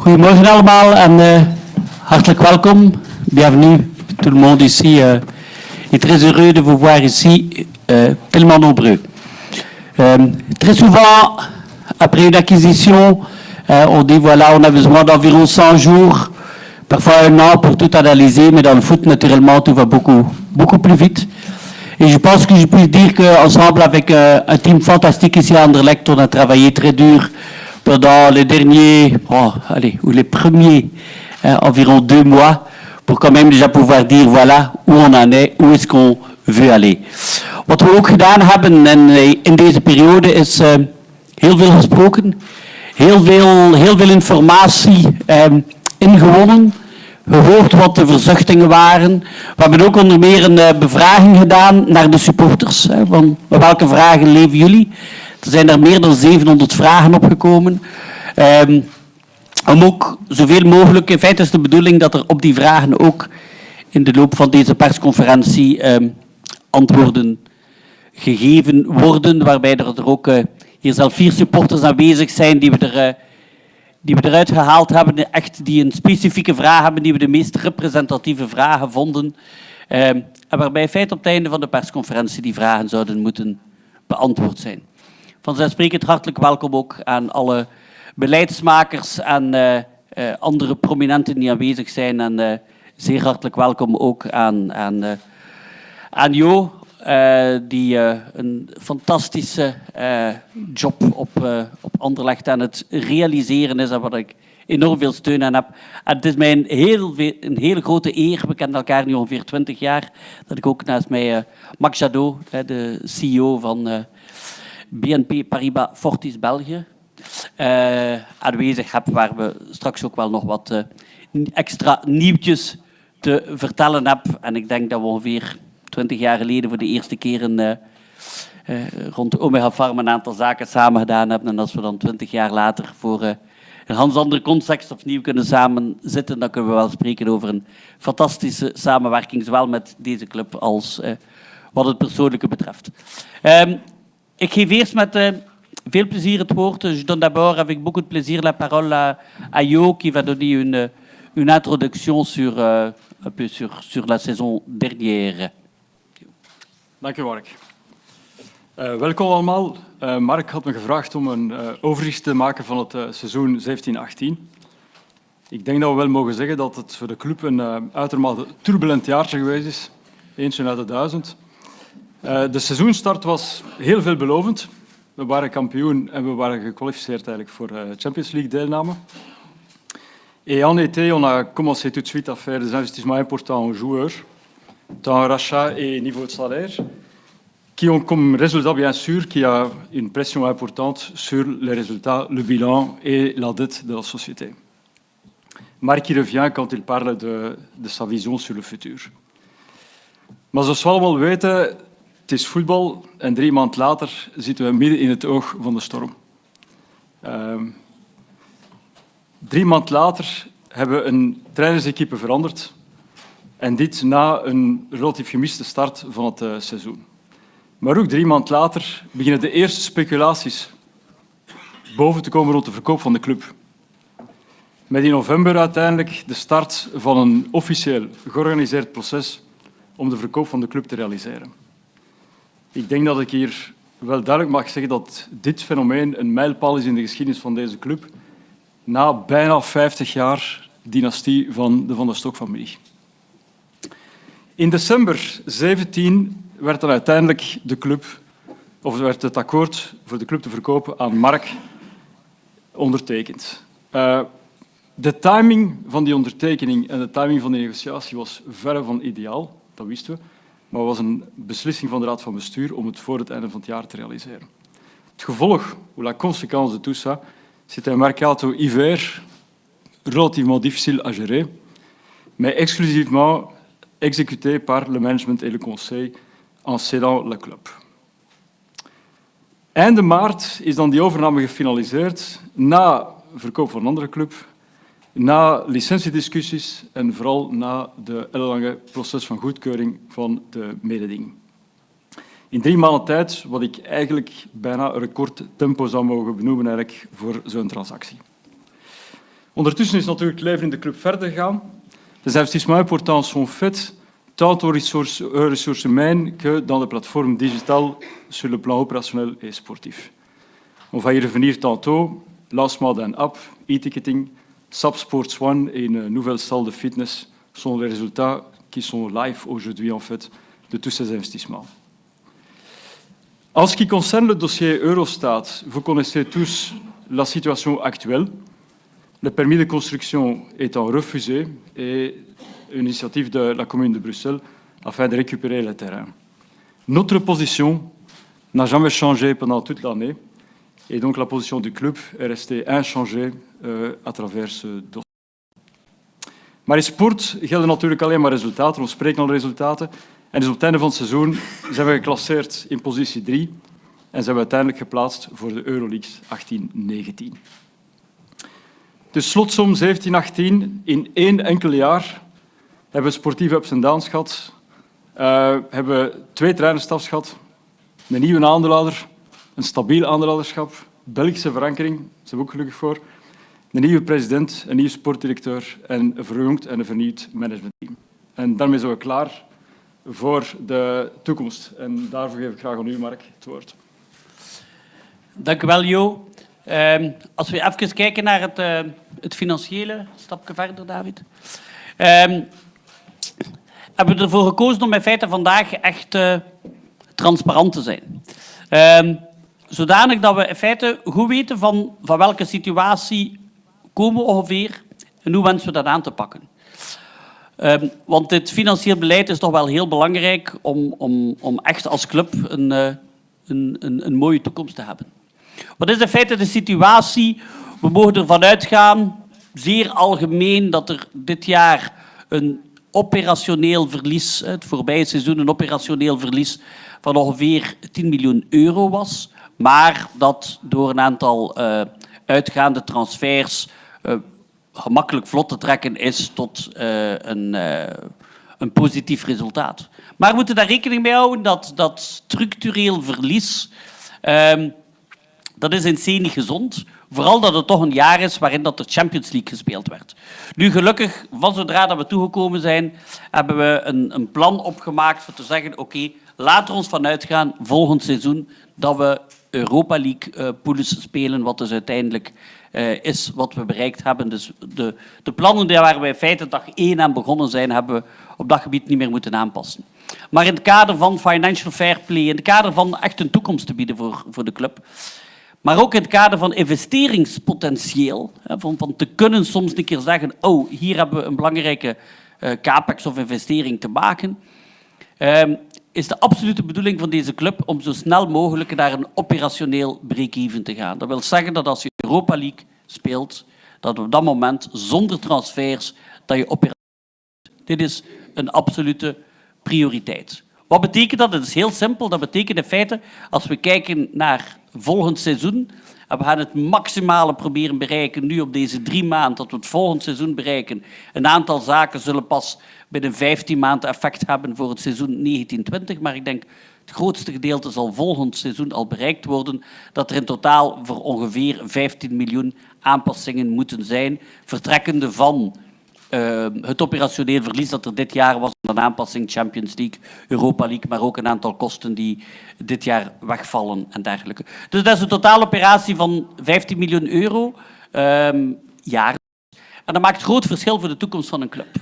Goedemorgen allemaal en hartelijk welkom. Bienvenue tout le monde ici. Et très heureux de vous voir ici, tellement nombreux. Très souvent, après une acquisition, on dit voilà, on a besoin d'environ 100 jours, parfois un an pour tout analyser, mais dans le foot, naturellement, tout va beaucoup plus vite. Et je pense que je puis dire qu'ensemble, avec un team fantastique ici à Anderlecht, on a travaillé très dur pendant les derniers, ou les premiers environ 2 mois, pour quand même déjà pouvoir dire voilà où on en est, où est-ce qu'on veut aller. Wat we ook gedaan hebben in deze periode is heel veel gesproken, heel veel informatie ingewonnen, gehoord wat de verzuchtingen waren. We hebben ook onder meer een bevraging gedaan naar de supporters, van welke vragen leven jullie? Er zijn er meer dan 700 vragen opgekomen. Om ook zoveel mogelijk, in feite is de bedoeling dat er op die vragen ook in de loop van deze persconferentie antwoorden gegeven worden, waarbij er ook hier zelf 4 supporters aanwezig zijn die we eruit gehaald hebben, echt die een specifieke vraag hebben, die we de meest representatieve vragen vonden. En waarbij in feite op het einde van de persconferentie die vragen zouden moeten beantwoord zijn. Vanzelfsprekend hartelijk welkom ook aan alle beleidsmakers en andere prominenten die aanwezig zijn. En zeer hartelijk welkom ook aan Jo, die een fantastische job op Anderlecht aan het realiseren is en waar ik enorm veel steun aan heb. En het is mij een hele grote eer, we kennen elkaar nu ongeveer 20 jaar, dat ik ook naast mij Max Jadot, de CEO van BNP Paribas Fortis België, aanwezig heb, waar we straks ook wel nog wat extra nieuwtjes te vertellen hebben. En ik denk dat we ongeveer 20 jaar geleden voor de eerste keer rond Omega Pharma een aantal zaken samen gedaan hebben. En als we dan 20 jaar later voor een ganz andere context opnieuw kunnen samen zitten, dan kunnen we wel spreken over een fantastische samenwerking, zowel met deze club als wat het persoonlijke betreft. Ik geef eerst met veel plezier het woord. Je donne d'abord avec beaucoup de plaisir la parole à Jo, qui va donner une introduction un peu sur la saison dernière. Dank u, Mark. Welkom allemaal. Mark had me gevraagd om een overzicht te maken van het seizoen 17-18. Ik denk dat we wel mogen zeggen dat het voor de club een uitermate turbulent jaartje geweest is. Eentje uit de 1000. De seizoenstart was heel veelbelovend. We waren kampioen en we waren gekwalificeerd eigenlijk voor Champions League deelname. Et en été, on a commencé tout de suite à faire des investissements importants aux joueurs, tant en rachat et niveau de salaire, qui ont comme résultat, bien sûr, qu'il y a une pression importante sur les résultats, le bilan et la dette de la société. Marc y revient quand il parle de sa vision sur le futur. Maar zoals we allemaal weten, het is voetbal en 3 maanden later zitten we midden in het oog van de storm. 3 maanden later hebben we een trainersequipe veranderd. En dit na een relatief gemiste start van het seizoen. Maar ook 3 maanden later beginnen de eerste speculaties boven te komen rond de verkoop van de club. Met in november uiteindelijk de start van een officieel georganiseerd proces om de verkoop van de club te realiseren. Ik denk dat ik hier wel duidelijk mag zeggen dat dit fenomeen een mijlpaal is in de geschiedenis van deze club, na bijna 50 jaar dynastie van de Van der Stok-familie. In december 17 werd dan uiteindelijk werd het akkoord voor de club te verkopen aan Mark ondertekend. De timing van die ondertekening en de timing van die negociatie was verre van ideaal, dat wisten we, maar het was een beslissing van de Raad van Bestuur om het voor het einde van het jaar te realiseren. Het gevolg, ou la conséquence de tout ça, c'est un mercato hiver relativement difficile à gérer, mais exclusivement exécuté par le management et le conseil en cédant la club. Einde maart is dan die overname gefinaliseerd, na verkoop van een andere club, na licentiediscussies en vooral na de ellenlange proces van goedkeuring van de mededinging. In 3 maanden tijd, wat ik eigenlijk bijna een recordtempo zou mogen benoemen eigenlijk voor zo'n transactie. Ondertussen is natuurlijk het leven in de club verder gegaan. Les investissements importants sont faits, tant aux ressources humaines que dans de plateformes digitales sur le plan opérationnel et sportif. On va y revenir tantôt. Lancement d'un app, e-ticketing, SAP Sports One et une nouvelle salle de fitness sont les résultats qui sont live aujourd'hui en fait de tous ces investissements. En ce qui concerne le dossier Eurostat, vous connaissez tous la situation actuelle. Le permis de construction étant refusé et une initiative de la commune de Bruxelles afin de récupérer le terrain. Notre position n'a jamais changé pendant toute l'année et donc la position du club est restée inchangée à travers ce dossier. Maar in sport gelden natuurlijk alleen maar resultaten. We spreken al resultaten. En dus op het einde van het seizoen zijn we geclasseerd in positie 3 en zijn we uiteindelijk geplaatst voor de Euroleague 18-19. Dus slotsom 17-18, in 1 enkel jaar hebben we sportieve ups en downs gehad, hebben we 2 trainerstafs gehad, een nieuwe aandeelhouder, een stabiel aandeelhouderschap, Belgische verankering, daar zijn we ook gelukkig voor, een nieuwe president, een nieuwe sportdirecteur en een verjongd en een vernieuwd managementteam. En daarmee zijn we klaar voor de toekomst. En daarvoor geef ik graag aan u, Mark, het woord. Dank u wel, Jo. Als we even kijken naar het financiële, een stapje verder, David. Hebben we ervoor gekozen om in feite vandaag echt transparant te zijn. Zodanig dat we in feite goed weten van welke situatie komen we ongeveer en hoe wensen we dat aan te pakken. Want dit financieel beleid is toch wel heel belangrijk om echt als club een mooie toekomst te hebben. Wat is in feite de situatie? We mogen ervan uitgaan, zeer algemeen, dat er dit jaar een operationeel verlies, het voorbije seizoen een operationeel verlies van ongeveer 10 miljoen euro was, maar dat door een aantal uitgaande transfers gemakkelijk vlot te trekken is tot een positief resultaat. Maar we moeten daar rekening mee houden dat structureel verlies, dat is in C niet gezond. Vooral dat het toch een jaar is waarin dat de Champions League gespeeld werd. Nu gelukkig, van zodra dat we toegekomen zijn, hebben we een plan opgemaakt voor te zeggen, oké, laten we ons vanuit gaan volgend seizoen dat we Europa League poules spelen, wat dus uiteindelijk is wat we bereikt hebben. Dus de plannen waar we in feite dag 1 aan begonnen zijn, hebben we op dat gebied niet meer moeten aanpassen. Maar in het kader van financial fair play, in het kader van echt een toekomst te bieden voor de club, maar ook in het kader van investeringspotentieel, van te kunnen soms een keer zeggen, oh, hier hebben we een belangrijke capex of investering te maken, is de absolute bedoeling van deze club om zo snel mogelijk naar een operationeel break-even te gaan. Dat wil zeggen dat als je Europa League speelt, dat op dat moment zonder transfers dat je operationeel. Dit is een absolute prioriteit. Wat betekent dat? Het is heel simpel. Dat betekent in feite, als we kijken naar volgend seizoen En we gaan het maximale proberen bereiken nu op deze 3 maanden, dat we het volgend seizoen bereiken. Een aantal zaken zullen pas binnen 15 maanden effect hebben voor het seizoen 1920, maar ik denk het grootste gedeelte zal volgend seizoen al bereikt worden, dat er in totaal voor ongeveer 15 miljoen aanpassingen moeten zijn, vertrekkende van het operationeel verlies dat er dit jaar was, een aanpassing Champions League, Europa League, maar ook een aantal kosten die dit jaar wegvallen en dergelijke. Dus dat is een totaaloperatie van 15 miljoen euro jaarlijks. En dat maakt groot verschil voor de toekomst van een club.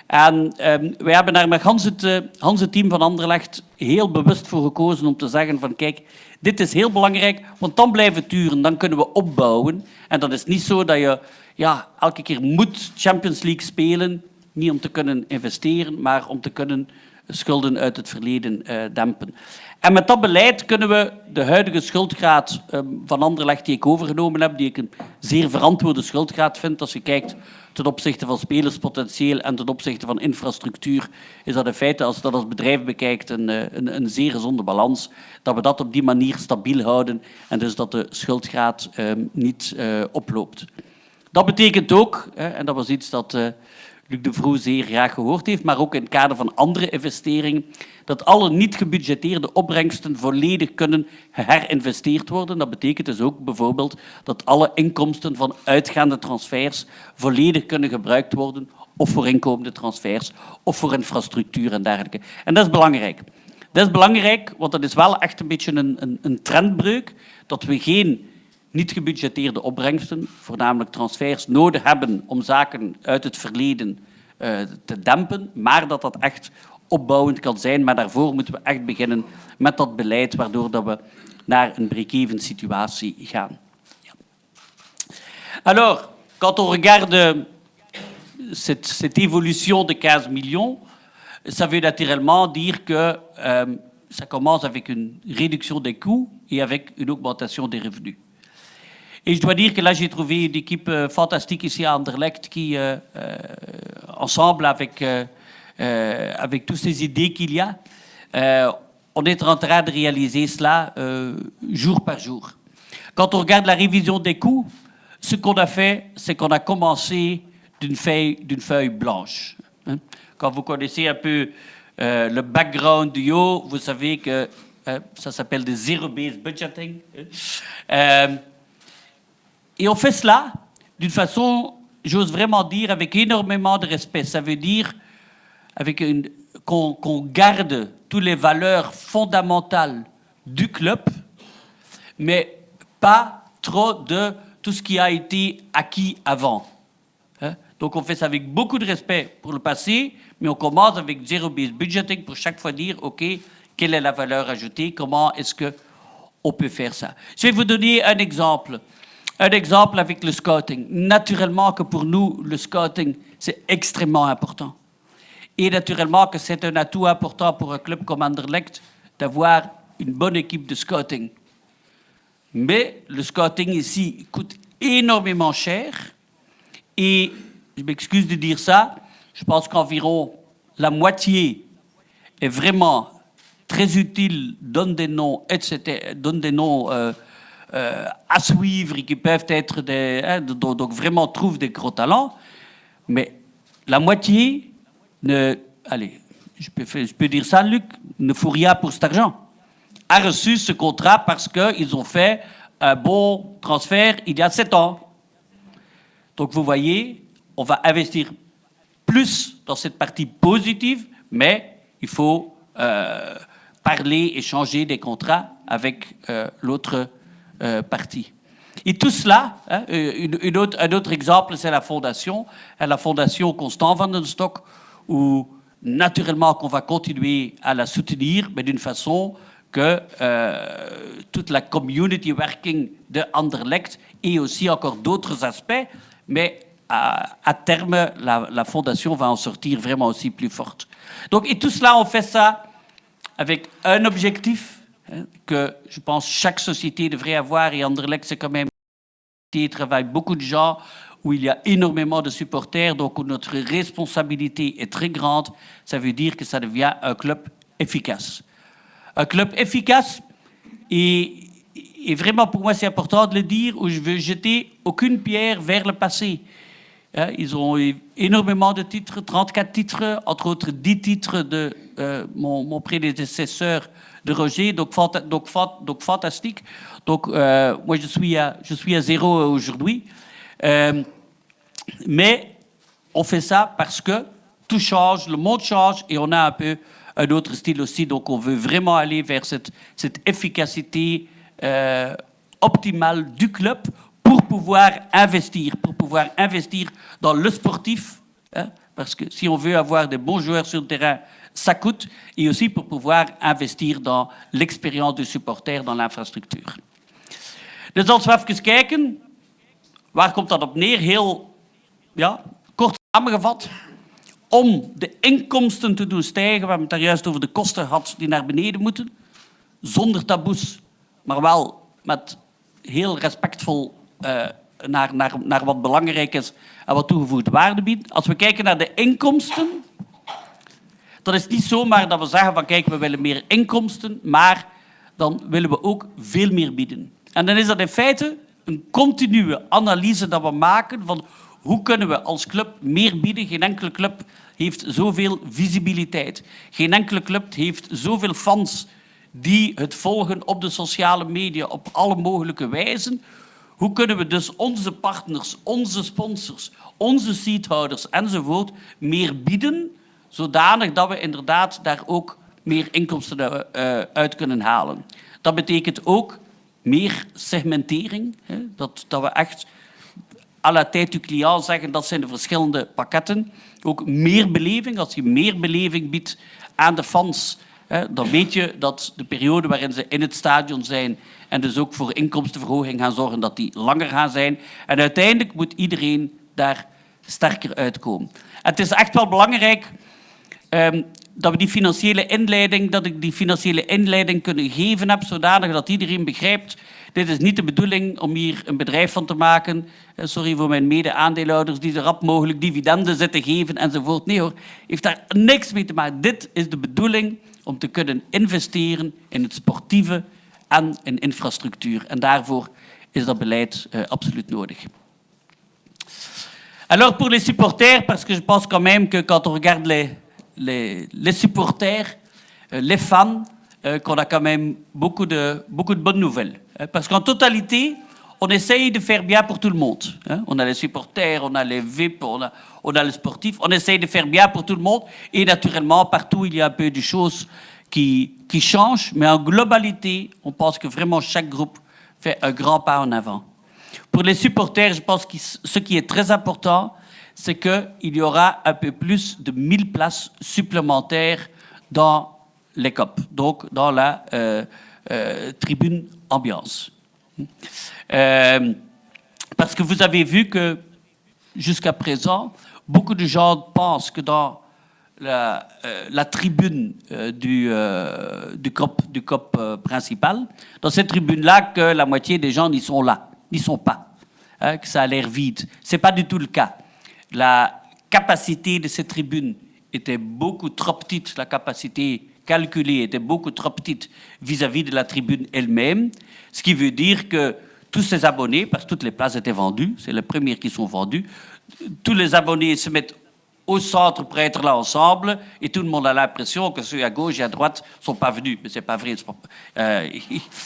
En wij hebben daar met het team van Anderlecht heel bewust voor gekozen om te zeggen van kijk, dit is heel belangrijk, want dan blijven we duren, dan kunnen we opbouwen. En dat is niet zo dat je elke keer moet Champions League spelen, niet om te kunnen investeren, maar om te kunnen schulden uit het verleden dempen. En met dat beleid kunnen we de huidige schuldgraad van Anderlecht die ik overgenomen heb, die ik een zeer verantwoorde schuldgraad vind, als je kijkt ten opzichte van spelerspotentieel en ten opzichte van infrastructuur, is dat in feite, als je dat als bedrijf bekijkt, een zeer gezonde balans. Dat we dat op die manier stabiel houden en dus dat de schuldgraad niet oploopt. Dat betekent ook, en dat was iets dat Luc de Vroe zeer graag gehoord heeft, maar ook in het kader van andere investeringen, dat alle niet gebudgeteerde opbrengsten volledig kunnen herinvesteerd worden. Dat betekent dus ook bijvoorbeeld dat alle inkomsten van uitgaande transfers volledig kunnen gebruikt worden, of voor inkomende transfers, of voor infrastructuur en dergelijke. En dat is belangrijk. Dat is belangrijk, want dat is wel echt een beetje een trendbreuk, dat we geen niet gebudgeteerde opbrengsten, voornamelijk transfers, nodig hebben om zaken uit het verleden te dempen, maar dat dat echt opbouwend kan zijn. Maar daarvoor moeten we echt beginnen met dat beleid, waardoor dat we naar een break-even situatie gaan. Ja. Alors, quand on regarde cette évolution de 15 millions, ça veut naturellement dire que ça commence avec une réduction des coûts et avec une augmentation des revenus. Et je dois dire que là, j'ai trouvé une équipe fantastique ici à Anderlecht qui, ensemble avec toutes ces idées qu'il y a, on est en train de réaliser cela jour par jour. Quand on regarde la révision des coûts, ce qu'on a fait, c'est qu'on a commencé d'une feuille blanche. Quand vous connaissez un peu le background du Yo, vous savez que ça s'appelle des zero-based budgeting. Et on fait cela d'une façon, j'ose vraiment dire, avec énormément de respect. Ça veut dire qu'on garde toutes les valeurs fondamentales du club, mais pas trop de tout ce qui a été acquis avant. Donc on fait ça avec beaucoup de respect pour le passé, mais on commence avec zero-based budgeting pour chaque fois dire, OK, quelle est la valeur ajoutée, comment est-ce qu'on peut faire ça. Je vais vous donner un exemple. Un exemple avec le scouting. Naturellement que pour nous, le scouting, c'est extrêmement important. Et naturellement que c'est un atout important pour un club comme Anderlecht d'avoir une bonne équipe de scouting. Mais le scouting ici coûte énormément cher. Et je m'excuse de dire ça, je pense qu'environ la moitié est vraiment très utile, donne des noms, etc., donne des noms à suivre et qui peuvent être donc vraiment trouvent des gros talents, mais la moitié allez, je peux dire ça, Luc, ne fout rien pour cet argent. A reçu ce contrat parce qu'ils ont fait un bon transfert il y a 7 ans. Donc vous voyez, on va investir plus dans cette partie positive, mais il faut parler, échanger des contrats avec l'autre partie. Et tout cela, un autre exemple, c'est la fondation Constant van den Stok, où naturellement qu'on va continuer à la soutenir, mais d'une façon que toute la community working de Anderlecht et aussi encore d'autres aspects, mais à terme, la fondation va en sortir vraiment aussi plus forte. Donc, et tout cela, on fait ça avec un objectif, que je pense chaque société devrait avoir, et Anderlecht, c'est quand même il travaille beaucoup de gens, où il y a énormément de supporters, donc où notre responsabilité est très grande. Ça veut dire que ça devient un club efficace. Un club efficace, et et vraiment pour moi c'est important de le dire, où je veux jeter aucune pierre vers le passé. Ils ont eu énormément de titres, 34 titres, entre autres 10 titres de mon prédécesseur de Roger, donc fantastique. Donc moi je suis à 0 aujourd'hui. Mais on fait ça parce que tout change, le monde change et on a un peu un autre style aussi. Donc on veut vraiment aller vers cette efficacité optimale du club pour pouvoir investir dans le sportif, hein, parce que si on veut avoir des bons joueurs sur le terrain, ça coûte, et aussi pour pouvoir investir dans l'expérience du supporter, dans l'infrastructuur. Dus als we even kijken, waar komt dat op neer? Heel kort samengevat. Om de inkomsten te doen stijgen, we hebben het daar juist over de kosten gehad die naar beneden moeten, zonder taboes, maar wel met heel respectvol naar wat belangrijk is en wat toegevoegde waarde biedt. Als we kijken naar de inkomsten, dan is het niet zomaar dat we zeggen van kijk, we willen meer inkomsten, maar dan willen we ook veel meer bieden. En dan is dat in feite een continue analyse dat we maken van hoe kunnen we als club meer bieden. Geen enkele club heeft zoveel visibiliteit. Geen enkele club heeft zoveel fans die het volgen op de sociale media op alle mogelijke wijzen. Hoe kunnen we dus onze partners, onze sponsors, onze seathouders enzovoort meer bieden, zodanig dat we inderdaad daar ook meer inkomsten uit kunnen halen. Dat betekent ook meer segmentering, dat we echt à la tête du client zeggen, dat zijn de verschillende pakketten. Ook meer beleving, als je meer beleving biedt aan de fans, dan weet je dat de periode waarin ze in het stadion zijn en dus ook voor inkomstenverhoging gaan zorgen, dat die langer gaan zijn. En uiteindelijk moet iedereen daar sterker uitkomen. En het is echt wel belangrijk dat ik die financiële inleiding kunnen geven heb, zodanig dat iedereen begrijpt, dit is niet de bedoeling om hier een bedrijf van te maken. Sorry voor mijn mede-aandeelhouders die zo rap mogelijk dividenden zitten geven enzovoort. Nee hoor, heeft daar niks mee te maken. Dit is de bedoeling om te kunnen investeren in het sportieve en in infrastructuur. En daarvoor is dat beleid absoluut nodig. Alors pour les supporters, parce que je pense quand même que quand on regarde les supporters, les fans, qu'on a quand même beaucoup de bonnes nouvelles. Parce qu'en totalité, on essaye de faire bien pour tout le monde. On a les supporters, on a les VIP, on a les sportifs. On essaye de faire bien pour tout le monde. Et naturellement, partout, il y a un peu de choses qui changent. Mais en globalité, on pense que vraiment chaque groupe fait un grand pas en avant. Pour les supporters, je pense que ce qui est très important, c'est qu'il y aura un peu plus de 1000 places supplémentaires dans les COP, donc dans la tribune ambiance. Parce que vous avez vu que jusqu'à présent, beaucoup de gens pensent que dans la tribune du COP principal, dans cette tribune-là, que la moitié des gens n'y sont pas, que ça a l'air vide. Ce n'est pas du tout le cas. La capacité de cette tribune était beaucoup trop petite, la capacité calculée était beaucoup trop petite vis-à-vis de la tribune elle-même, ce qui veut dire que tous ces abonnés, parce que toutes les places étaient vendues, c'est les premières qui sont vendues, tous les abonnés se mettent au centre pour être là ensemble et tout le monde a l'impression que ceux à gauche et à droite ne sont pas venus. Mais ce n'est pas vrai.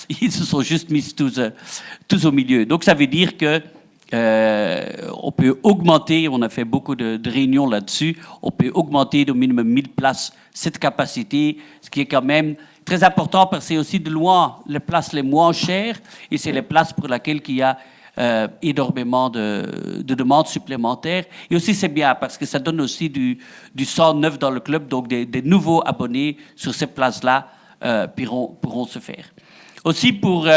Ils se sont juste mis tous au milieu. Donc ça veut dire que on peut augmenter, on a fait beaucoup de réunions là-dessus, on peut augmenter d'au minimum 1000 places cette capacité, ce qui est quand même très important parce que c'est aussi de loin les places les moins chères et c'est les places pour lesquelles il y a énormément de demandes supplémentaires. Et aussi c'est bien parce que ça donne aussi du sang neuf dans le club, donc des nouveaux abonnés sur ces places-là pourront se faire. Aussi pour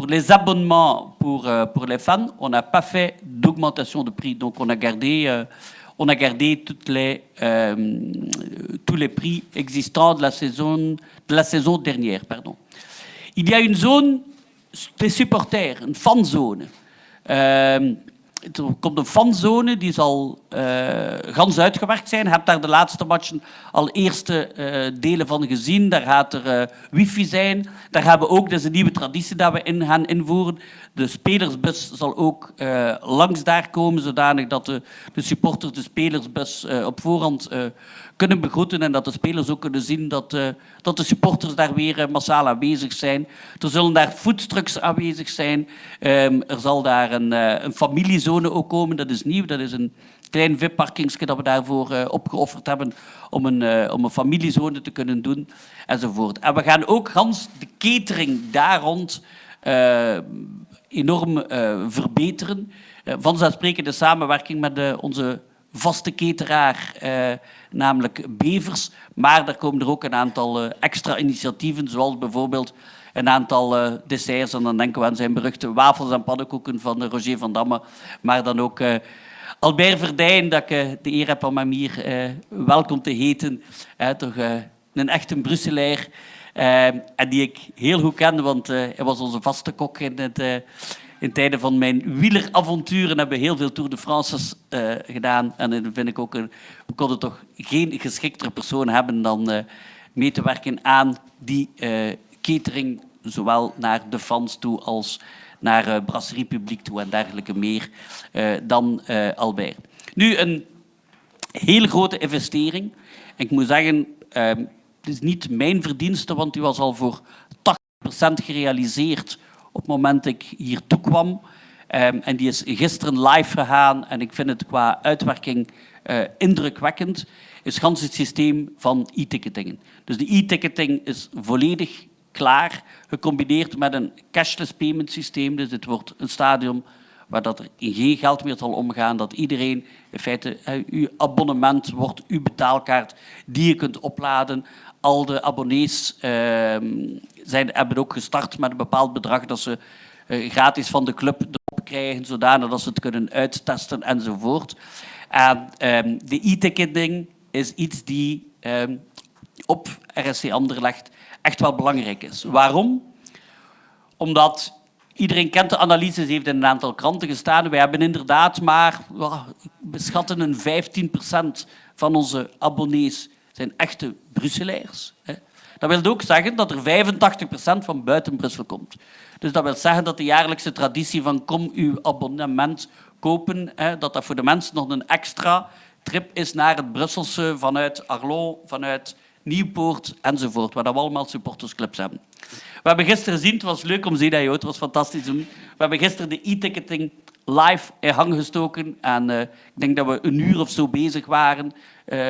les abonnements pour les fans, on n'a pas fait d'augmentation de prix. Donc, on a gardé tous les prix existants de la saison dernière. Pardon. Il y a une zone des supporters, une fan zone. er komt een fanzone, die zal gans uitgewerkt zijn. Je hebt daar de laatste matchen al eerste delen van gezien. Daar gaat er wifi zijn. Daar hebben we ook, dat is een nieuwe traditie dat we gaan invoeren. De spelersbus zal ook langs daar komen, zodanig dat de supporters de spelersbus op voorhand kunnen begroeten en dat de spelers ook kunnen zien dat de supporters daar weer massaal aanwezig zijn. Er zullen daar foodtrucks aanwezig zijn. Er zal daar een familiezone ook komen. Dat is nieuw. Dat is een klein VIP-parkingsje dat we daarvoor opgeofferd hebben om een familiezone te kunnen doen, enzovoort. En we gaan ook gans de catering daar rond enorm verbeteren. Vanzelfsprekend de samenwerking met onze vaste cateraar, namelijk Bevers. Maar daar komen er ook een aantal extra initiatieven, zoals bijvoorbeeld een aantal desserts. En dan denken we aan zijn beruchte wafels en pannenkoeken van Roger van Damme. Maar dan ook Albert Verdijn, dat ik de eer heb om hem hier welkom te heten. Toch een echte Brusselaar. En die ik heel goed ken, want hij was onze vaste kok in tijden van mijn wieleravonturen hebben we heel veel Tour de France's gedaan. En dan vind ik ook, we konden toch geen geschiktere persoon hebben dan mee te werken aan die catering, zowel naar de fans toe als naar Brasserie Publiek toe en dergelijke meer dan Albert. Nu, een hele grote investering. En ik moet zeggen, het is niet mijn verdienste, want die was al voor 80% gerealiseerd op het moment dat ik hier toe kwam. En die is gisteren live gegaan en ik vind het qua uitwerking indrukwekkend. Is gans het systeem van e-ticketingen. Dus de e-ticketing is volledig klaar, gecombineerd met een cashless payment systeem. Dus het wordt een stadion waar dat er geen geld meer zal omgaan, dat iedereen, in feite, uw abonnement wordt uw betaalkaart die je kunt opladen. Al de abonnees hebben ook gestart met een bepaald bedrag dat ze gratis van de club erop krijgen, zodanig dat ze het kunnen uittesten enzovoort. De e-ticketing is iets die op RSC Anderlecht echt wel belangrijk is. Waarom? Omdat iedereen kent de analyses, heeft in een aantal kranten gestaan. Wij hebben inderdaad maar, we schatten een 15% van onze abonnees zijn echte Brusselaars. Dat wil ook zeggen dat er 85% van buiten Brussel komt. Dus dat wil zeggen dat de jaarlijkse traditie van kom uw abonnement kopen, dat voor de mensen nog een extra trip is naar het Brusselse vanuit Arlon, vanuit Nieuwpoort enzovoort, waar we allemaal supportersclubs hebben. We hebben gisteren gezien, het was leuk om te zien, het was fantastisch doen. We hebben gisteren de e-ticketing live in gang gestoken en ik denk dat we een uur of zo bezig waren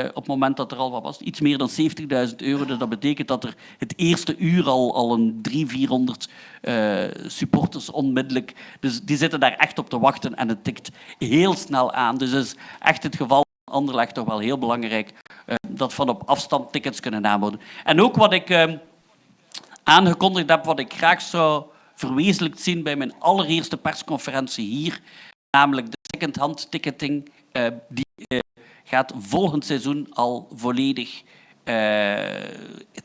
op het moment dat er al wat was. Iets meer dan €70.000. Dus dat betekent dat er het eerste uur al een 300-400 supporters onmiddellijk. Dus die zitten daar echt op te wachten en het tikt heel snel aan. Dus het is echt het geval van Anderlecht toch wel heel belangrijk dat van op afstand tickets kunnen aanboden. En ook wat ik aangekondigd heb, wat ik graag zou verwezenlijkt zien bij mijn allereerste persconferentie hier, namelijk de second-hand ticketing, die gaat volgend seizoen al volledig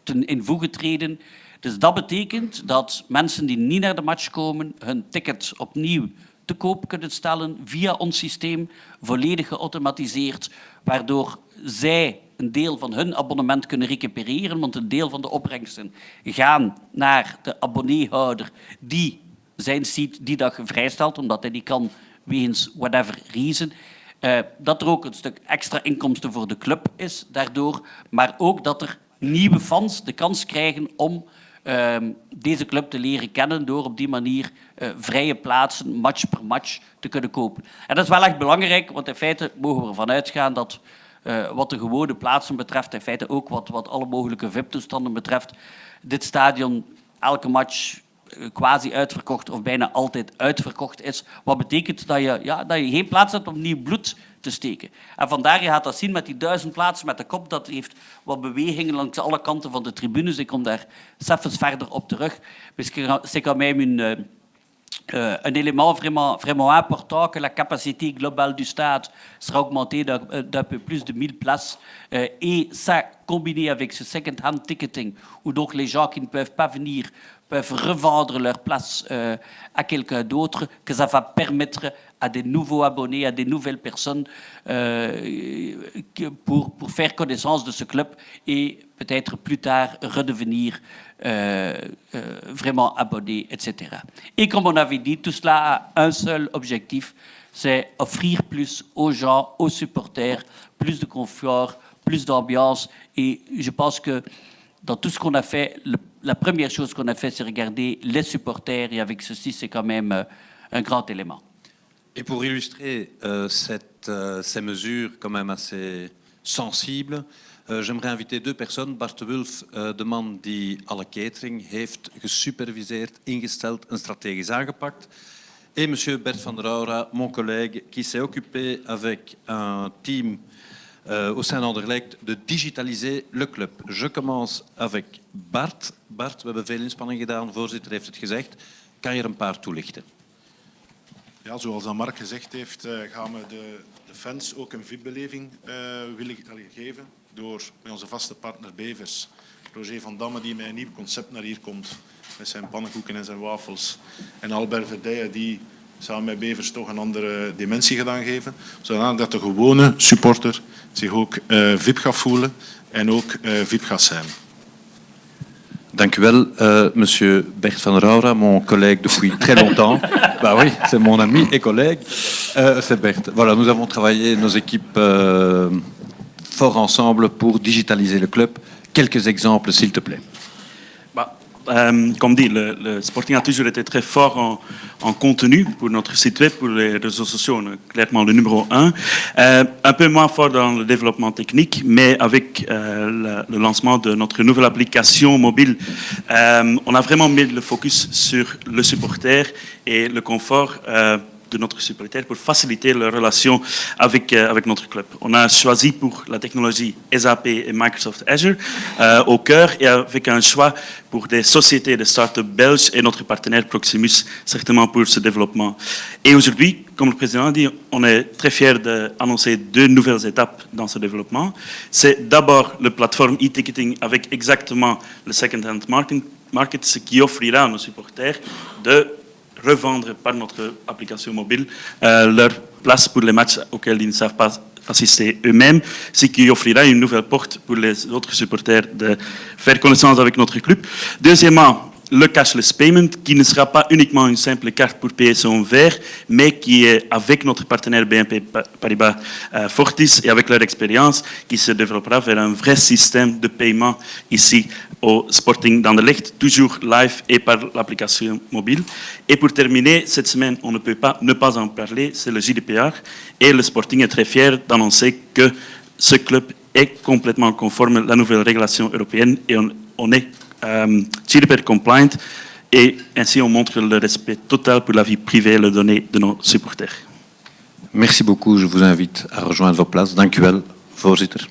in voege treden. Dus dat betekent dat mensen die niet naar de match komen, hun ticket opnieuw te koop kunnen stellen via ons systeem, volledig geautomatiseerd, waardoor zij een deel van hun abonnement kunnen recupereren, want een deel van de opbrengsten gaan naar de abonneehouder die zijn seat die dag vrijstelt, omdat hij die kan wegens whatever reason. Dat er ook een stuk extra inkomsten voor de club is daardoor, maar ook dat er nieuwe fans de kans krijgen om deze club te leren kennen door op die manier vrije plaatsen, match per match, te kunnen kopen. En dat is wel echt belangrijk, want in feite mogen we ervan uitgaan dat wat de gewone plaatsen betreft, in feite ook wat alle mogelijke VIP-toestanden betreft, dit stadion elke match quasi uitverkocht of bijna altijd uitverkocht is. Wat betekent dat je geen plaats hebt om nieuw bloed te steken. En vandaar, je gaat dat zien met die 1000 plaatsen met de kop. Dat heeft wat bewegingen langs alle kanten van de tribunes. Ik kom daar even verder op terug. C'est quand même un élément vraiment important que la capacité globale du stade sera augmentée d'un peu plus de 1000 places. Et ça combiné avec ce second-hand ticketing, où donc les gens qui ne peuvent pas venir peuvent revendre leur place à quelqu'un d'autre, que ça va permettre à des nouveaux abonnés, à des nouvelles personnes pour faire connaissance de ce club et peut-être plus tard redevenir vraiment abonnés, etc. Et comme on avait dit, tout cela a un seul objectif, c'est offrir plus aux gens, aux supporters, plus de confort, plus d'ambiance. Et je pense que dans tout ce qu'on a fait, la première chose qu'on a fait, c'est regarder les supporters. Et avec ceci, c'est quand même un grand élément. Et pour illustrer ces mesures quand même assez sensibles, j'aimerais inviter deux personnes. Bart de Wulf, de man die alle catering heeft gesuperviseerd, ingesteld en strategisch aangepakt. Et monsieur Bert van der Aura, mon collègue, qui s'est occupé avec un team au sein d'Anderlecht de digitaliser le club. Je commence avec Bart. Bart, we hebben veel inspanning gedaan, voorzitter heeft het gezegd. Kan je er een paar toelichten? Ja, zoals Mark gezegd heeft, gaan we de fans ook een VIP-beleving willen geven door met onze vaste partner Bevers, Roger van Damme, die met een nieuw concept naar hier komt, met zijn pannenkoeken en zijn wafels, en Albert Verdijen, die samen met Bevers toch een andere dimensie gedaan geven, zodat de gewone supporter zich ook VIP gaat voelen en ook VIP gaat zijn. Dank u wel, monsieur Bert van der Aura, mon collègue depuis très longtemps. Bah oui, c'est mon ami et collègue. C'est Bert. Voilà, nous avons travaillé, nos équipes, fort ensemble pour digitaliser le club. Quelques exemples, s'il te plaît. Comme dit, le Sporting a toujours été très fort en contenu pour notre site web, pour les réseaux sociaux, on est clairement le numéro 1. Un peu moins fort dans le développement technique, mais avec le lancement de notre nouvelle application mobile, on a vraiment mis le focus sur le supporter et le confort de notre supporter pour faciliter la relation avec notre club. On a choisi pour la technologie SAP et Microsoft Azure au cœur et avec un choix pour des sociétés de start-up belges et notre partenaire Proximus, certainement pour ce développement. Et aujourd'hui, comme le président a dit, on est très fiers d'annoncer 2 nouvelles étapes dans ce développement. C'est d'abord la plateforme e-ticketing avec exactement le second-hand market, ce qui offrira à nos supporters de revendre par notre application mobile leur place pour les matchs auxquels ils ne savent pas assister eux-mêmes, ce qui offrira une nouvelle porte pour les autres supporters de faire connaissance avec notre club. Deuxièmement, le cashless payment, qui ne sera pas uniquement une simple carte pour payer son verre, mais qui est avec notre partenaire BNP Paribas Fortis et avec leur expérience, qui se développera vers un vrai système de paiement ici au Sporting d'Anderlecht, toujours live et par l'application mobile. Et pour terminer, cette semaine, on ne peut pas ne pas en parler, c'est le GDPR, et le Sporting est très fier d'annoncer que ce club est complètement conforme à la nouvelle régulation européenne et on est GDPR compliant et ainsi on montre le respect total pour la vie privée et les données de nos supporters. Merci beaucoup. Je vous invite à rejoindre vos places. Dank u wel, voorzitter.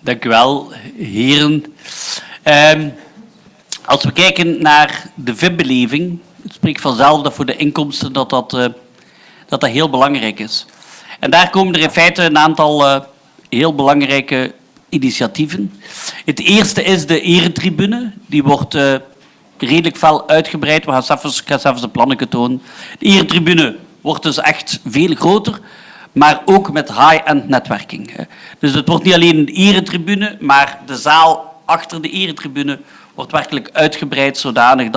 Dank u wel, heren. Als we kijken naar de VIP-beleving, het spreekt vanzelf dat voor de inkomsten dat heel belangrijk is. En daar komen er in feite een aantal heel belangrijke initiatieven. Het eerste is de eretribune. Die wordt redelijk fel uitgebreid. Ik ga zelfs de plannen tonen. De eretribune wordt dus echt veel groter, maar ook met high-end netwerking. Dus het wordt niet alleen een eretribune, maar de zaal achter de eretribune wordt werkelijk uitgebreid zodanig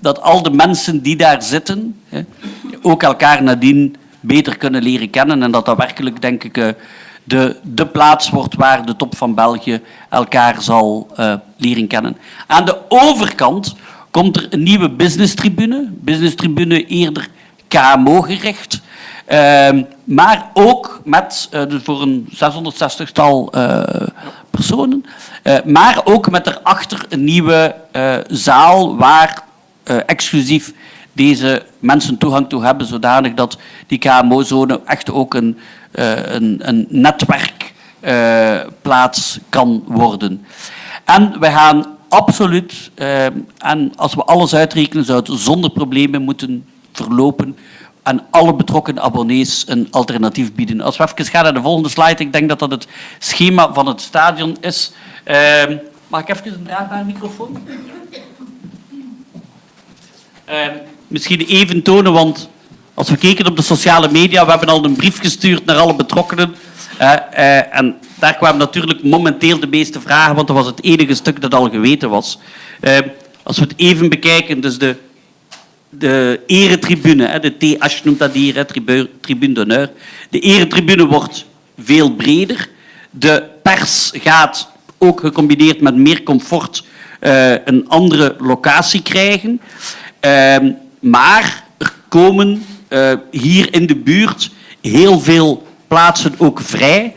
dat al de mensen die daar zitten ook elkaar nadien beter kunnen leren kennen en dat werkelijk, denk ik, de plaats wordt waar de top van België elkaar zal leren kennen. Aan de overkant komt er een nieuwe business-tribune. Business-tribune eerder KMO-gericht. Maar ook met, voor een 660-tal personen. Maar ook met erachter een nieuwe zaal waar exclusief deze mensen toegang toe hebben, zodanig dat die KMO-zone echt ook een netwerkplaats kan worden. En we gaan absoluut, en als we alles uitrekenen, zou het zonder problemen moeten verlopen, aan alle betrokken abonnees een alternatief bieden. Als we even gaan naar de volgende slide, ik denk dat dat het schema van het stadion is. Mag ik even een draagbare microfoon? Misschien even tonen, want als we kijken op de sociale media, we hebben al een brief gestuurd naar alle betrokkenen. En daar kwamen natuurlijk momenteel de meeste vragen, want dat was het enige stuk dat al geweten was. Als we het even bekijken, dus de eretribune, de TH noemt dat hier, tribune d'honneur. De eretribune wordt veel breder. De pers gaat ook gecombineerd met meer comfort een andere locatie krijgen. Maar er komen hier in de buurt heel veel plaatsen ook vrij,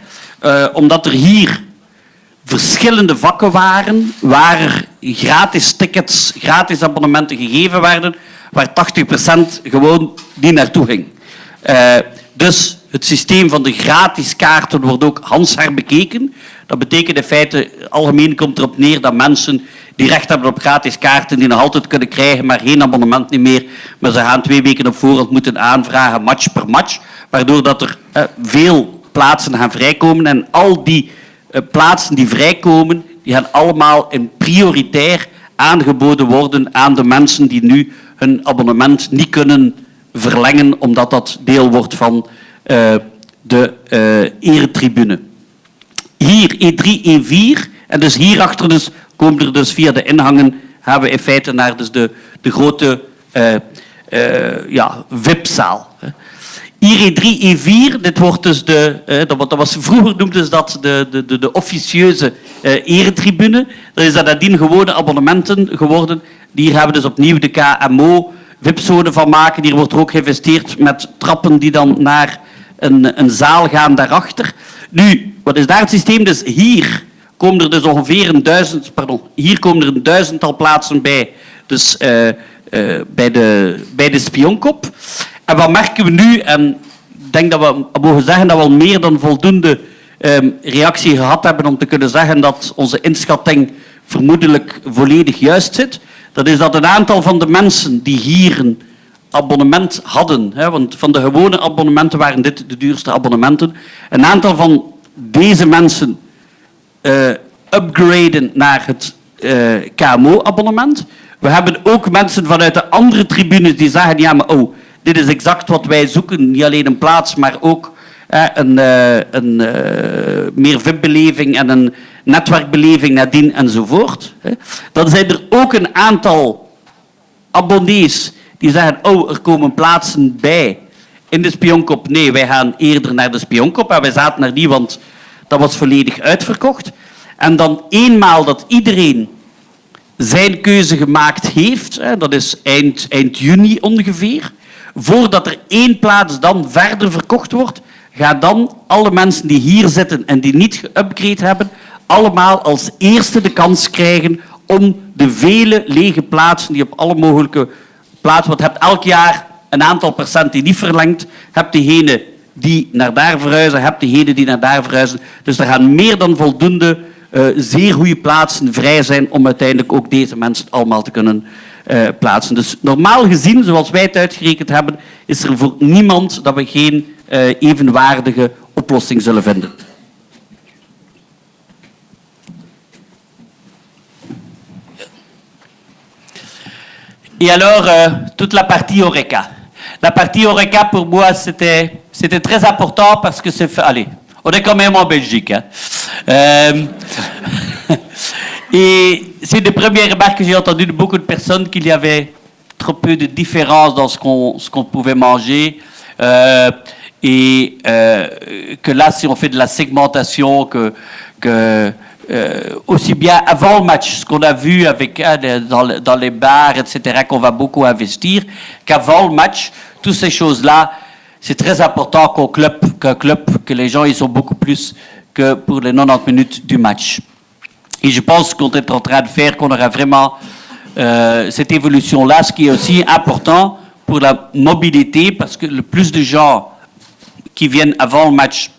omdat er hier verschillende vakken waren waar er gratis tickets, gratis abonnementen gegeven werden, waar 80% gewoon niet naartoe ging. Dus het systeem van de gratis kaarten wordt ook handherbekeken. Dat betekent in feite, algemeen komt erop neer dat mensen die recht hebben op gratis kaarten, die nog altijd kunnen krijgen, maar geen abonnement niet meer. Maar ze gaan 2 weken op voorhand moeten aanvragen, match per match, waardoor dat er veel plaatsen gaan vrijkomen. En al die plaatsen die vrijkomen, die gaan allemaal in prioritair aangeboden worden aan de mensen die nu hun abonnement niet kunnen verlengen, omdat dat deel wordt van de eretribune. Hier E3, E4, en dus hierachter dus, komen er dus via de ingangen, gaan we in feite naar dus de grote VIP-zaal. Hier E3, E4, dit wordt dus dat was, vroeger noemden ze dat de officieuze eretribune. Dat is dat nadien gewone abonnementen geworden. Hier gaan we dus opnieuw de KMO VIP-zone van maken. Hier wordt er ook geïnvesteerd met trappen die dan naar een zaal gaan daarachter. Nu, wat is daar het systeem? Dus hier komen er dus ongeveer hier komen er een duizendtal plaatsen bij. Dus bij de Spionkop. En wat merken we nu? En ik denk dat we mogen zeggen dat we al meer dan voldoende reactie gehad hebben om te kunnen zeggen dat onze inschatting vermoedelijk volledig juist zit. Dat is dat een aantal van de mensen die hier een abonnement hadden, want van de gewone abonnementen waren dit de duurste abonnementen, een aantal van deze mensen upgraden naar het KMO-abonnement. We hebben ook mensen vanuit de andere tribunes die zeggen, ja, maar dit is exact wat wij zoeken. Niet alleen een plaats, maar ook een meer VIP-beleving en een netwerkbeleving nadien enzovoort. Dan zijn er ook een aantal abonnees die zeggen, er komen plaatsen bij in de Spionkop. Nee, wij gaan eerder naar de Spionkop en wij zaten naar die, want dat was volledig uitverkocht. En dan eenmaal dat iedereen zijn keuze gemaakt heeft, dat is eind juni ongeveer, voordat er 1 plaats dan verder verkocht wordt, gaan dan alle mensen die hier zitten en die niet geüpgrade hebben, allemaal als eerste de kans krijgen om de vele lege plaatsen die op alle mogelijke plaatsen, want je hebt elk jaar een aantal procent die niet verlengt, je hebt degene die naar daar verhuizen, je hebt degene die naar daar verhuizen. Dus er gaan meer dan voldoende zeer goede plaatsen vrij zijn om uiteindelijk ook deze mensen allemaal te kunnen plaatsen. Dus normaal gezien, zoals wij het uitgerekend hebben, is er voor niemand dat we geen evenwaardige oplossing zullen vinden. Et alors, toute la partie Horeca. La partie Horeca, pour moi, c'était très important parce que c'est... Allez, on est quand même en Belgique. Hein. Et c'est une des premières remarques que j'ai entendues de beaucoup de personnes qu'il y avait trop peu de différence dans ce qu'on pouvait manger. Et que là, si on fait de la segmentation, aussi bien avant le match, ce qu'on a vu avec, dans les bars, etc., qu'on va beaucoup investir, qu'avant le match, toutes ces choses-là, c'est très important que les gens ils sont beaucoup plus que pour les 90 minutes du match. Et je pense qu'on est en train de faire, qu'on aura vraiment cette évolution-là, ce qui est aussi important pour la mobilité, parce que le plus de gens qui viennent avant le match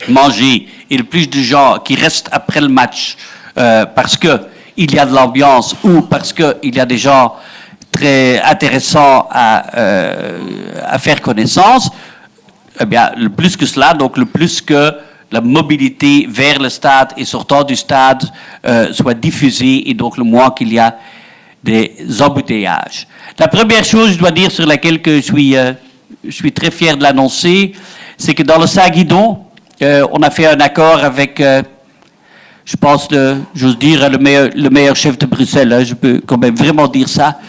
manger et le plus de gens qui restent après le match parce qu'il y a de l'ambiance ou parce qu'il y a des gens très intéressant à faire connaissance. Eh bien, le plus que cela, donc le plus que la mobilité vers le stade et sortant du stade soit diffusée et donc le moins qu'il y a des embouteillages. La première chose, je dois dire, sur laquelle que je suis très fier de l'annoncer, c'est que dans le Saint-Guidon, on a fait un accord avec, je pense, j'ose dire, le meilleur chef de Bruxelles. Hein, je peux quand même vraiment dire ça.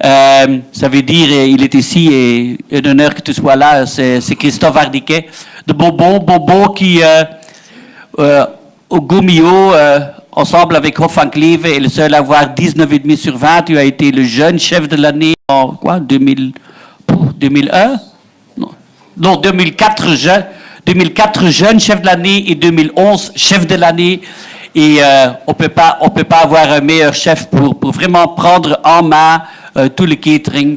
Ça veut dire, il est ici et un honneur que tu sois là, c'est Christophe Hardiquet de Bonbon qui, au Gomio, ensemble avec Hof van Cleve, est le seul à avoir 19,5 sur 20. Tu as été le jeune chef de l'année en quoi, 2001 non, 2004 jeune chef de l'année et 2011 chef de l'année. Et on peut pas avoir un meilleur chef pour vraiment prendre en main tout le catering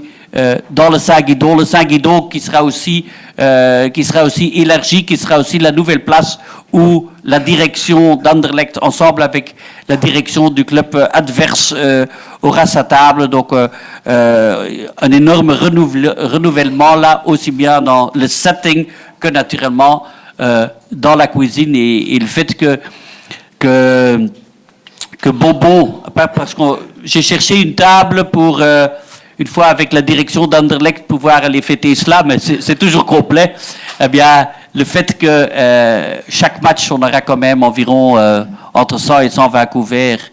dans le Saint-Guidon. Le Saint-Guidon qui sera aussi élargi, qui sera aussi la nouvelle place où la direction d'Anderlecht, ensemble avec la direction du club adverse, aura sa table. Donc un énorme renouvellement là, aussi bien dans le setting que naturellement dans la cuisine et le fait que Bonbon, parce que j'ai cherché une table pour, une fois avec la direction d'Anderlecht, pouvoir aller fêter cela, mais c'est toujours complet. Eh bien, le fait que chaque match, on aura quand même environ entre 100 et 120 couverts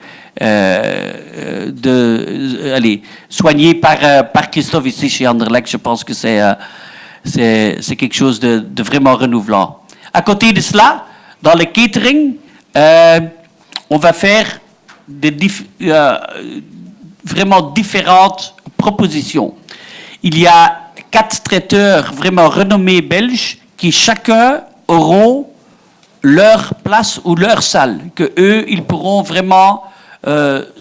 soignés par Christophe ici chez Anderlecht, je pense que c'est quelque chose de vraiment renouvelant. À côté de cela, dans le catering, on va faire vraiment différentes propositions. Il y a 4 traiteurs vraiment renommés belges qui chacun auront leur place ou leur salle, que eux, ils pourront vraiment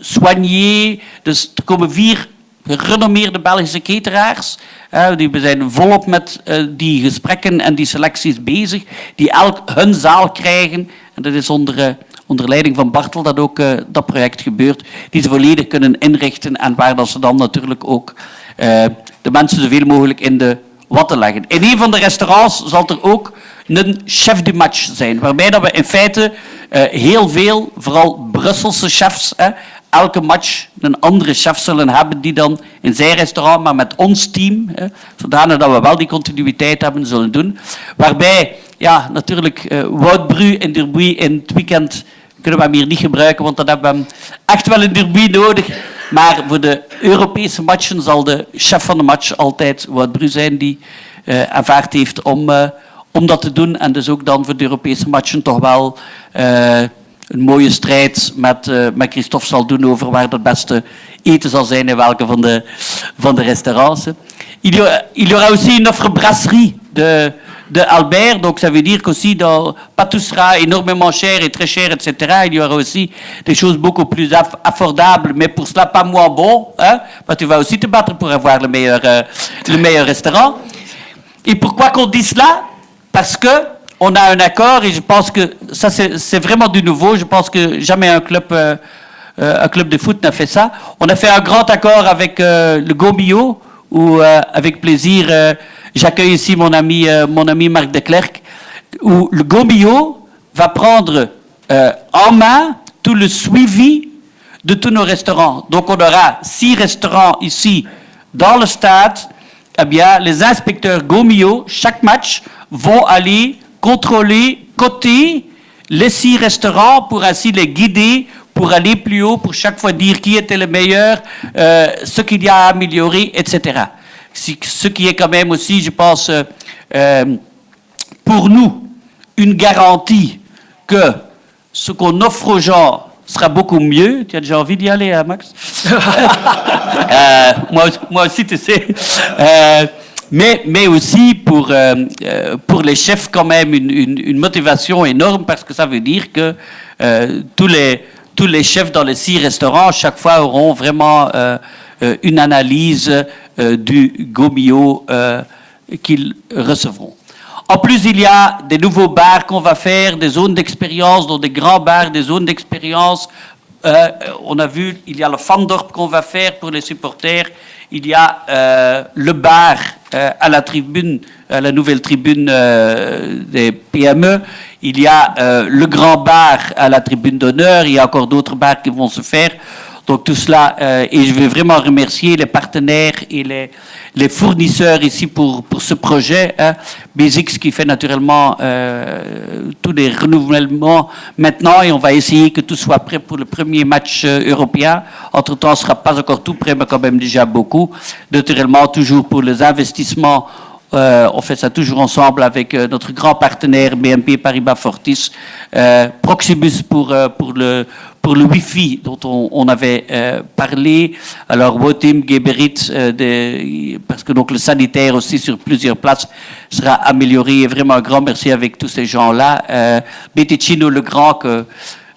soigner, komen 4 gerenommeerde Belgische cateraars. Die zijn volop met die gesprekken en die selecties bezig, die elk hun zaal krijgen. En dat is onder leiding van Bartel dat ook dat project gebeurt, die ze volledig kunnen inrichten en waar dat ze dan natuurlijk ook de mensen zoveel mogelijk in de watten leggen. In een van de restaurants zal er ook een chef du match zijn, waarbij dat we in feite heel veel, vooral Brusselse chefs, elke match een andere chef zullen hebben die dan in zijn restaurant, maar met ons team, zodanig dat we wel die continuïteit hebben, zullen doen. Waarbij, ja, natuurlijk, Wout Bru in Derby in het weekend kunnen we hem hier niet gebruiken, want dan hebben we hem echt wel in Derby nodig. Maar voor de Europese matchen zal de chef van de match altijd Wout Bru zijn, die aanvaard heeft om dat te doen. En dus ook dan voor de Europese matchen toch wel een mooie strijd met Christophe zal doen over waar het beste eten zal zijn in welke van de restaurants. Il y aura aussi une offre brasserie de Albert, donc ça veut dire qu'aussi dans pas tout sera énormément cher et très cher, etc. Il y aura aussi des choses beaucoup plus affordables, mais pour cela pas moins bon, hein, parce que tu vas aussi te battre pour avoir le meilleur restaurant. Et pourquoi qu'on dit cela? Parce que on a un accord, et je pense que ça c'est vraiment du nouveau. Je pense que jamais un club de foot n'a fait ça. On a fait un grand accord avec le Gomio, où avec plaisir j'accueille ici mon ami Marc de Klerk, où le Gomio va prendre en main tout le suivi de tous nos restaurants. Donc on aura 6 restaurants ici dans le stade. Eh bien, les inspecteurs Gomio, chaque match, vont aller contrôler, coter les 6 restaurants pour ainsi les guider, pour aller plus haut, pour chaque fois dire qui était le meilleur, ce qu'il y a à améliorer, etc. Ce qui est quand même aussi, je pense, pour nous, une garantie que ce qu'on offre aux gens sera beaucoup mieux. Tu as déjà envie d'y aller, hein, Max? Moi aussi, tu sais. Mais aussi pour les chefs quand même une motivation énorme, parce que ça veut dire que tous les chefs dans les 6 restaurants chaque fois auront vraiment une analyse du Gomio qu'ils recevront. En plus, il y a des nouveaux bars qu'on va faire, des zones d'expérience, dans des grands bars, des zones d'expérience. On a vu, il y a le Fandorp qu'on va faire pour les supporters. il y a le bar à la tribune, à la nouvelle tribune des PME. Il y a le grand bar à la tribune d'honneur. Il y a encore d'autres bars qui vont se faire. Donc tout cela, et je veux vraiment remercier les partenaires et les fournisseurs ici pour ce projet. Basics qui fait naturellement tous les renouvellements maintenant, et on va essayer que tout soit prêt pour le premier match européen. Entre-temps, ce ne sera pas encore tout prêt, mais quand même déjà beaucoup. Naturellement, toujours pour les investissements, on fait ça toujours ensemble avec notre grand partenaire BNP Paribas Fortis, Proximus pour le Wi-Fi dont on avait parlé. Alors Wotim, Geberit, parce que donc le sanitaire aussi sur plusieurs places sera amélioré. Et vraiment un grand merci avec tous ces gens-là. Beticino le Grand que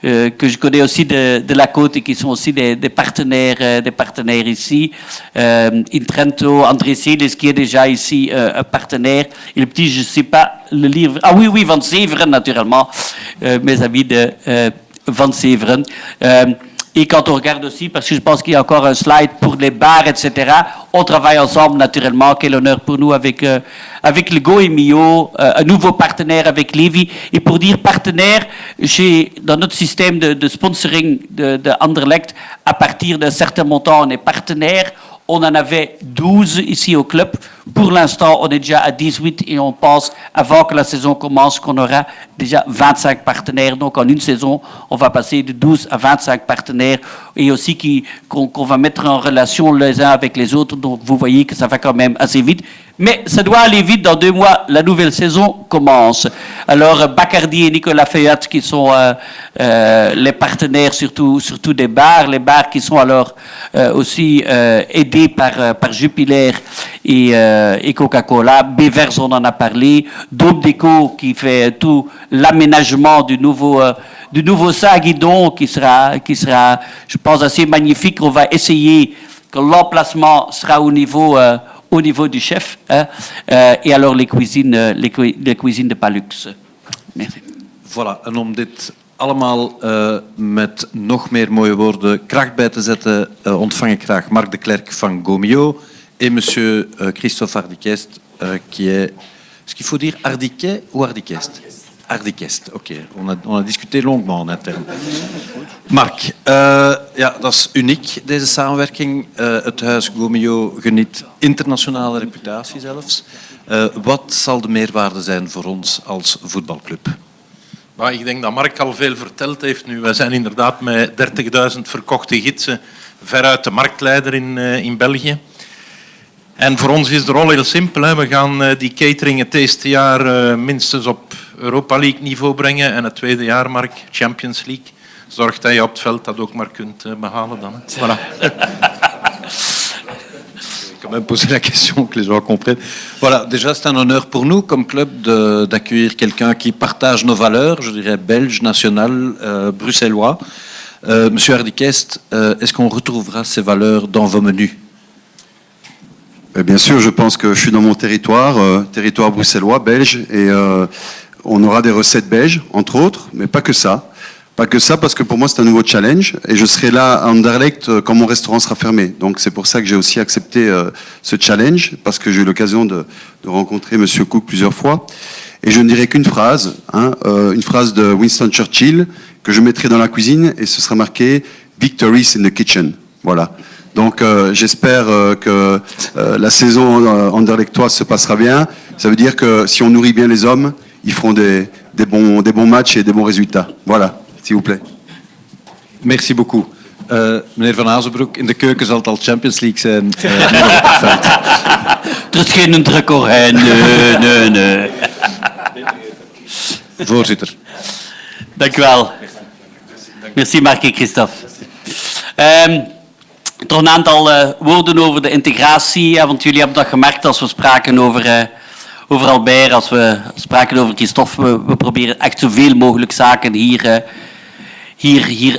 je connais aussi de la côte et qui sont aussi des partenaires ici. Intrento, André Seles qui est déjà ici un partenaire. Et le petit, je ne sais pas, le livre... Ah oui, Van Severen naturellement, mes amis de Van Severen. Et quand on regarde aussi, parce que je pense qu'il y a encore un slide pour les bars, etc., on travaille ensemble naturellement. Quel honneur pour nous avec le Go et Mio, un nouveau partenaire avec Levi. Et pour dire partenaire, dans notre système de sponsoring de Anderlecht, à partir d'un certain montant, on est partenaire. On en avait 12 ici au club. Pour l'instant, on est déjà à 18 et on pense, avant que la saison commence, qu'on aura déjà 25 partenaires. Donc, en une saison, on va passer de 12 à 25 partenaires et aussi qu'on va mettre en relation les uns avec les autres. Donc, vous voyez que ça va quand même assez vite. Mais ça doit aller vite. Dans 2 mois, la nouvelle saison commence. Alors, Bacardi et Nicolas Feuillat, qui sont les partenaires surtout des bars. Les bars qui sont alors aussi aidés par Jupiler et Coca-Cola. Bevers, on en a parlé. Dome Déco qui fait tout l'aménagement du nouveau Saguidon qui sera, je pense, assez magnifique. On va essayer que l'emplacement sera au niveau du chef. Et alors les cuisines de Palux. Merci. Voilà, en om dit allemaal met nog meer mooie woorden kracht bij te zetten, ontvang ik graag Marc de Klerk van Gomio et monsieur Christophe Ardiquest, qui est... Est-ce qu'il faut dire Ardiquet ou Ardiquest? Ardiquest, oké. On a discuté longuement en interne. Marc, ja, dat is uniek, deze samenwerking. Het huis Gomio geniet internationale reputatie zelfs. Wat zal de meerwaarde zijn voor ons als voetbalclub? Maar ik denk dat Mark al veel verteld heeft nu. Wij zijn inderdaad met 30.000 verkochte gidsen veruit de marktleider in België. En voor ons is de rol heel simpel. Hè. We gaan die catering het eerste jaar minstens op Europa League niveau brengen. En het tweede jaar, Mark, Champions League. Zorg dat je op het veld dat ook maar kunt behalen dan. Hè. Voilà. Quand même poser la question, que les gens comprennent. Voilà, déjà c'est un honneur pour nous comme club d'accueillir quelqu'un qui partage nos valeurs, je dirais belge, national, bruxellois. Monsieur Ardiquest, est-ce qu'on retrouvera ces valeurs dans vos menus? Bien sûr, je pense que je suis dans mon territoire bruxellois, belge, et on aura des recettes belges, entre autres, mais pas que ça. Pas que ça, parce que pour moi, c'est un nouveau challenge. Et je serai là à Anderlecht quand mon restaurant sera fermé. Donc, c'est pour ça que j'ai aussi accepté ce challenge, parce que j'ai eu l'occasion de rencontrer M. Cook plusieurs fois. Et je ne dirai qu'une phrase, une phrase de Winston Churchill, que je mettrai dans la cuisine, et ce sera marqué « Victories in the kitchen ». Voilà. Donc, j'espère que la saison anderlechtoise se passera bien. Ça veut dire que si on nourrit bien les hommes, ils feront des bons matchs et des bons résultats. Voilà. S'il vous plaît. Merci beaucoup. Meneer Van Azenbroek, in de keuken zal het al Champions League zijn. Er is geen record, hè? Nee. Voorzitter. Dank u wel. Merci Marc en Christophe. Toch een aantal woorden over de integratie, ja, want jullie hebben dat gemerkt als we spraken over Albert, als we spraken over Christophe. We proberen echt zoveel mogelijk zaken hier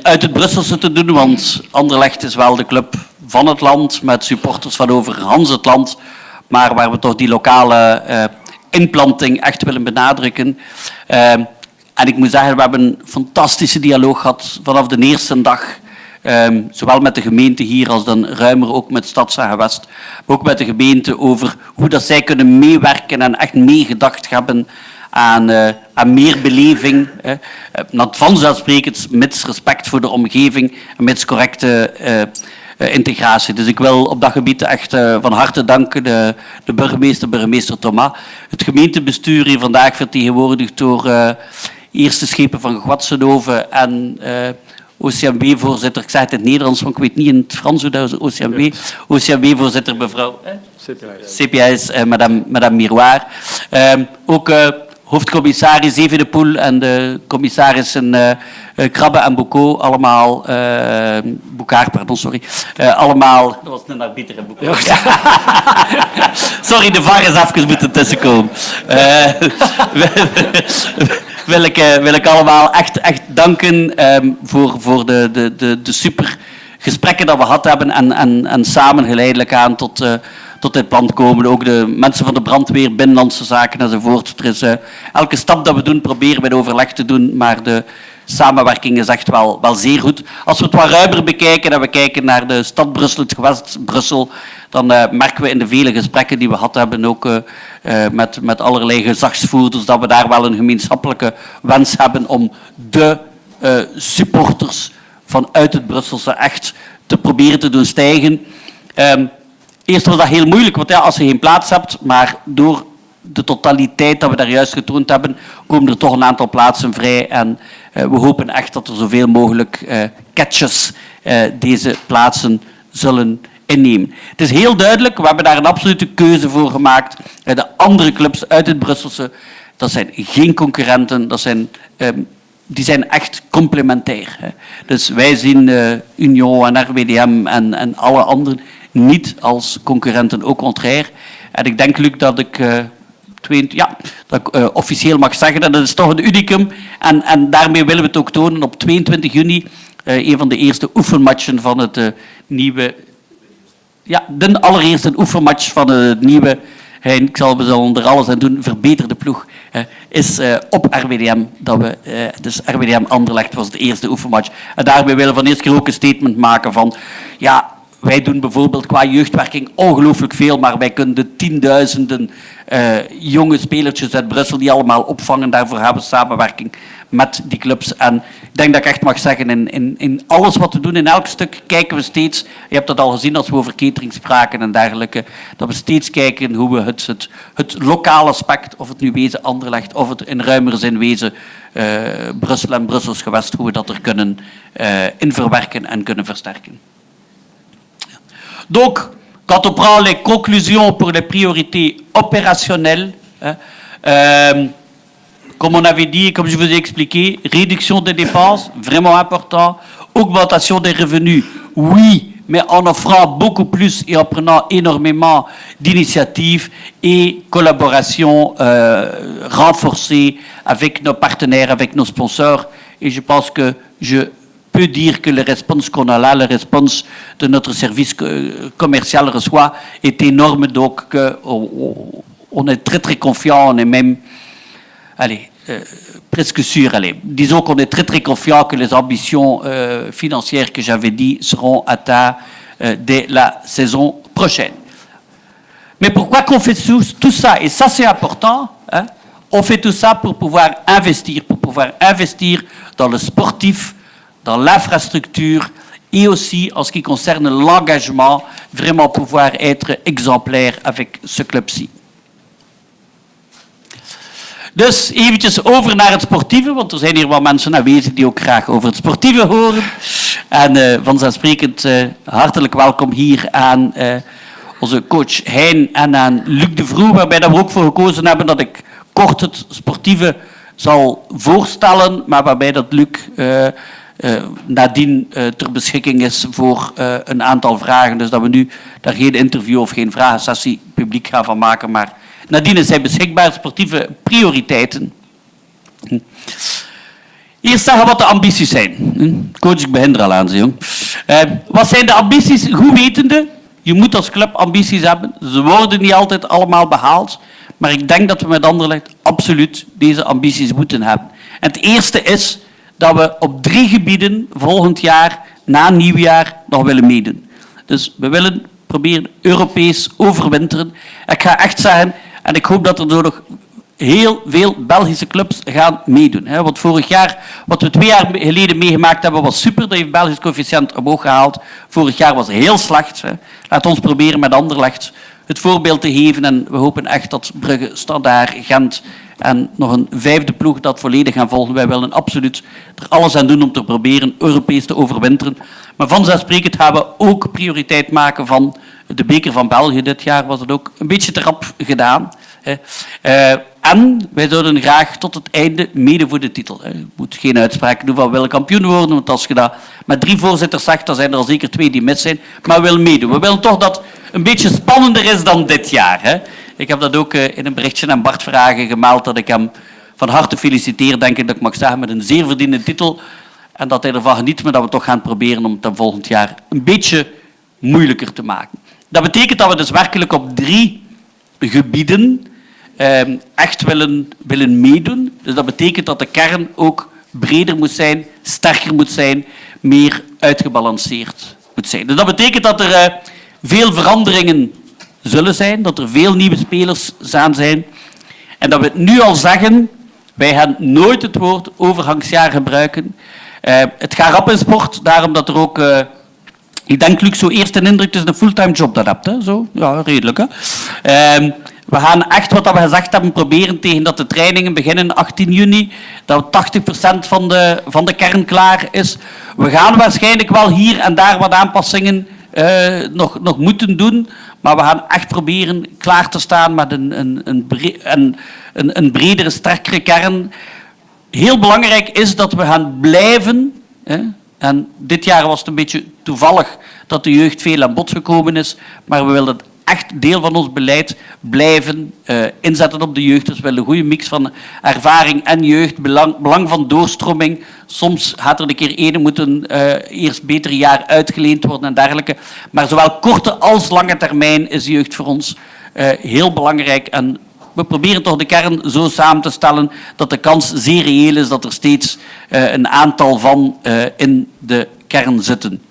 uit het Brusselse te doen, want Anderlecht is wel de club van het land, met supporters van over Hans het land, maar waar we toch die lokale inplanting echt willen benadrukken. En ik moet zeggen, we hebben een fantastische dialoog gehad vanaf de eerste dag Zowel met de gemeente hier als dan ruimer ook met Stads en Gewest. Maar ook met de gemeente over hoe dat zij kunnen meewerken en echt meegedacht hebben aan meer beleving. Vanzelfsprekend mits respect voor de omgeving en mits correcte integratie. Dus ik wil op dat gebied echt van harte danken de burgemeester Thomas. Het gemeentebestuur hier vandaag vertegenwoordigd door eerste schepen van Gwatsendove en OCMW-voorzitter, ik zeg het in het Nederlands, want ik weet niet in het Frans hoe dat is, OCMW-voorzitter mevrouw CPS, madame Miroir. Ook hoofdcommissaris Evenepoel en de commissarissen Krabbe en Boucaud, allemaal, Boucard, pardon, sorry. Allemaal, dat was een arbiter en Boucaud. Sorry, de VAR is even moeten tussenkomen. Wil ik allemaal echt danken voor de super gesprekken dat we gehad hebben en samen geleidelijk aan tot dit plan komen. Ook de mensen van de brandweer, binnenlandse zaken enzovoort. Er is, elke stap dat we doen, proberen we in overleg te doen, maar de samenwerking is echt wel zeer goed. Als we het wat ruimer bekijken en we kijken naar de stad Brussel, het gewest Brussel, dan merken we in de vele gesprekken die we gehad hebben, ook met allerlei gezagsvoerders, dat we daar wel een gemeenschappelijke wens hebben om de supporters vanuit het Brusselse echt te proberen te doen stijgen. Eerst was dat heel moeilijk, want ja, als je geen plaats hebt, maar door de totaliteit dat we daar juist getoond hebben, komen er toch een aantal plaatsen vrij en we hopen echt dat er zoveel mogelijk catches deze plaatsen zullen innemen. Het is heel duidelijk, we hebben daar een absolute keuze voor gemaakt. De andere clubs uit het Brusselse, dat zijn geen concurrenten, die zijn echt complementair. Dus wij zien Union en RWDM en alle anderen niet als concurrenten, au contraire. En ik denk, Luc, dat ik officieel mag zeggen, dat is toch een unicum. En daarmee willen we het ook tonen op 22 juni, een van de eerste oefenmatchen van het nieuwe... Ja, de allereerste oefenmatch van het nieuwe, ik zal er onder alles aan doen, verbeterde ploeg, is op RWDM. Dus RWDM Anderlecht was de eerste oefenmatch. En daarmee willen we van eerst keer ook een statement maken van, ja, wij doen bijvoorbeeld qua jeugdwerking ongelooflijk veel, maar wij kunnen de tienduizenden jonge spelertjes uit Brussel die allemaal opvangen. Daarvoor hebben we samenwerking met die clubs. En ik denk dat ik echt mag zeggen, in alles wat we doen, in elk stuk, kijken we steeds, je hebt dat al gezien als we over catering spraken en dergelijke, dat we steeds kijken hoe we het lokale aspect, of het nu wezen Anderlecht, of het in ruimere zin wezen Brussel en Brussels gewest, hoe we dat er kunnen in verwerken en kunnen versterken. Donc, quand on prend les conclusions pour les priorités opérationnelles, comme on avait dit et comme je vous ai expliqué, réduction des dépenses, vraiment important, augmentation des revenus, oui, mais en offrant beaucoup plus et en prenant énormément d'initiatives et collaboration renforcée avec nos partenaires, avec nos sponsors. Et je pense que je peux dire que le réponse qu'on a là, la réponse de notre service commercial reçoit est énorme, donc on est très très confiant, on est même, presque sûr, disons qu'on est très très confiant que les ambitions financières que j'avais dit seront atteintes dès la saison prochaine. Mais pourquoi qu'on fait tout ça? Et ça c'est important, on fait tout ça pour pouvoir investir dans le sportif, dans l'infrastructure et aussi en ce qui concerne l'engagement, vraiment pouvoir être exemplaire avec ce club-ci. Dus eventjes over naar het sportieve, want er zijn hier wat mensen aanwezig die ook graag over het sportieve horen. En vanzelfsprekend hartelijk welkom hier aan onze coach Hein en aan Luc de Vroe, waarbij we ook voor gekozen hebben dat ik kort het sportieve zal voorstellen, maar waarbij dat Luc nadien ter beschikking is voor een aantal vragen. Dus dat we nu daar geen interview of geen vragensessie publiek gaan van maken, maar nadien is hij beschikbaar, sportieve prioriteiten. Eerst zeggen wat de ambities zijn. Coach, ik begin er al aan, jong. Wat zijn de ambities? Goed wetende, je moet als club ambities hebben. Ze worden niet altijd allemaal behaald, maar ik denk dat we met Anderlecht absoluut deze ambities moeten hebben. En het eerste is dat we op 3 gebieden volgend jaar na nieuwjaar nog willen meedoen. Dus we willen proberen Europees overwinteren. Ik ga echt zeggen, en ik hoop dat er door nog heel veel Belgische clubs gaan meedoen. Want vorig jaar, wat we 2 jaar geleden meegemaakt hebben, was super. Dat heeft Belgisch coëfficiënt omhoog gehaald. Vorig jaar was heel slecht. Laat ons proberen met Anderlecht het voorbeeld te geven. En we hopen echt dat Brugge, Standaard, Gent en nog een 5e ploeg dat volledig gaan volgen. Wij willen absoluut er alles aan doen om te proberen Europees te overwinteren. Maar vanzelfsprekend gaan we ook prioriteit maken van de beker van België. Dit jaar was het ook een beetje te rap gedaan. En wij zouden graag tot het einde mede voor de titel. Je moet geen uitspraak doen van we willen kampioen worden, want als je dat met 3 voorzitters zegt, dan zijn er al zeker 2 die mis zijn. Maar we willen meedoen. We willen toch dat het een beetje spannender is dan dit jaar. Ik heb dat ook in een berichtje aan Bart Vragen gemeld, dat ik hem van harte feliciteer, denk ik dat ik mag zeggen, met een zeer verdiende titel. En dat hij ervan geniet, maar dat we toch gaan proberen om het dan volgend jaar een beetje moeilijker te maken. Dat betekent dat we dus werkelijk op 3 gebieden echt willen meedoen. Dus dat betekent dat de kern ook breder moet zijn, sterker moet zijn, meer uitgebalanceerd moet zijn. Dus dat betekent dat er veel veranderingen zullen zijn, dat er veel nieuwe spelers gaan zijn. En dat we het nu al zeggen, wij gaan nooit het woord overgangsjaar gebruiken. Het gaat rap in sport, daarom dat er ook... ik denk, Luc, zo eerst een indruk, het is een fulltime job dat hebt. Hè? Zo? Ja, redelijk. Hè? We gaan echt, wat we gezegd hebben, proberen tegen dat de trainingen beginnen 18 juni, dat 80% van de kern klaar is. We gaan waarschijnlijk wel hier en daar wat aanpassingen nog moeten doen, maar we gaan echt proberen klaar te staan met een bredere, sterkere kern. Heel belangrijk is dat we gaan blijven, en dit jaar was het een beetje toevallig dat de jeugd veel aan bod gekomen is, maar we willen echt deel van ons beleid blijven inzetten op de jeugd. Dus we willen een goede mix van ervaring en jeugd, belang van doorstroming. Soms gaat er een keer ene moeten eerst beter jaar uitgeleend worden en dergelijke. Maar zowel korte als lange termijn is jeugd voor ons heel belangrijk. En we proberen toch de kern zo samen te stellen dat de kans zeer reëel is dat er steeds een aantal van in de kern zitten.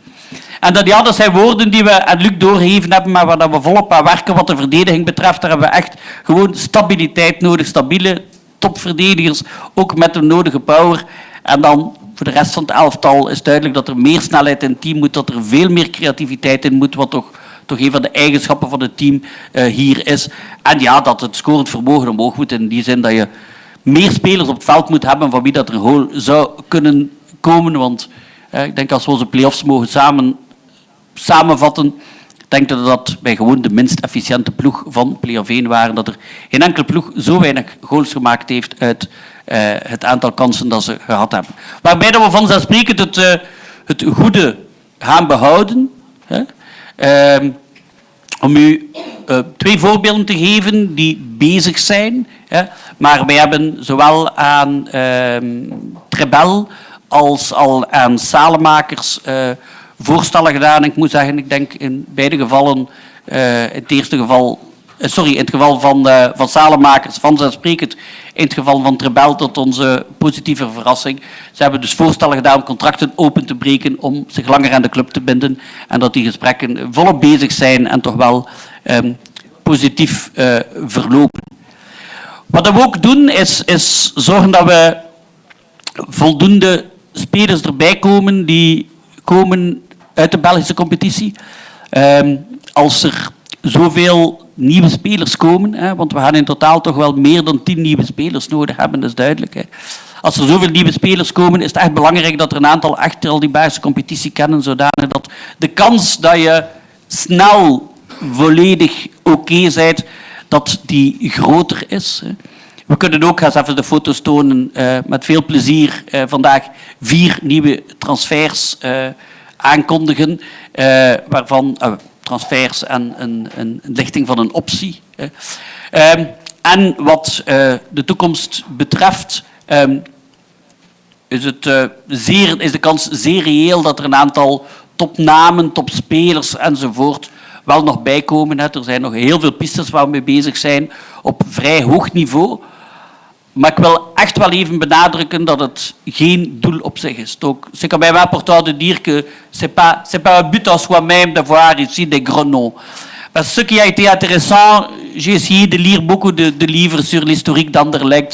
En dat zijn woorden die we aan Luc doorgegeven hebben, maar waar we volop aan werken wat de verdediging betreft. Daar hebben we echt gewoon stabiliteit nodig, stabiele topverdedigers, ook met de nodige power. En dan voor de rest van het elftal is duidelijk dat er meer snelheid in het team moet, dat er veel meer creativiteit in moet, wat toch een van de eigenschappen van het team hier is. En ja, dat het scorend vermogen omhoog moet, in die zin dat je meer spelers op het veld moet hebben van wie dat er een goal zou kunnen komen. Want ik denk als we onze play-offs mogen samenvatten, ik denk dat wij gewoon de minst efficiënte ploeg van Play-off 1 waren. Dat er geen enkele ploeg zo weinig goals gemaakt heeft uit het aantal kansen dat ze gehad hebben. Waarbij dat we vanzelfsprekend het goede gaan behouden. Om u 2 voorbeelden te geven die bezig zijn. Maar wij hebben zowel aan Trebel als al aan Salemakers voorstellen gedaan. Ik moet zeggen, ik denk in beide gevallen, in het geval van Salemakers, vanzelfsprekend, in het geval van Trebel tot onze positieve verrassing. Ze hebben dus voorstellen gedaan om contracten open te breken, om zich langer aan de club te binden en dat die gesprekken volop bezig zijn en toch wel positief verlopen. Wat we ook doen is zorgen dat we voldoende spelers erbij komen die komen uit de Belgische competitie. Als er zoveel nieuwe spelers komen, want we gaan in totaal toch wel meer dan 10 nieuwe spelers nodig hebben, dat is duidelijk. Als er zoveel nieuwe spelers komen, is het echt belangrijk dat er een aantal echt al die Belgische competitie kennen, zodanig dat de kans dat je snel volledig oké bent, dat die groter is. We kunnen ook, ga eens even de foto's tonen, met veel plezier vandaag 4 nieuwe transfers aankondigen, waarvan transfers en een lichting van een optie. En wat de toekomst betreft is de kans zeer reëel dat er een aantal topnamen, topspelers enzovoort wel nog bijkomen. Er zijn nog heel veel pistes waar we mee bezig zijn op vrij hoog niveau. Maar ik wil echt wel even benadrukken dat het geen doel op zich is. Donc, c'est quand même important de dire que c'est pas un but en soi-même d'avoir ici des gros noms. Parce que ce qui a été intéressant, j'ai essayé de lire beaucoup de livres sur l'historique d'Anderlecht,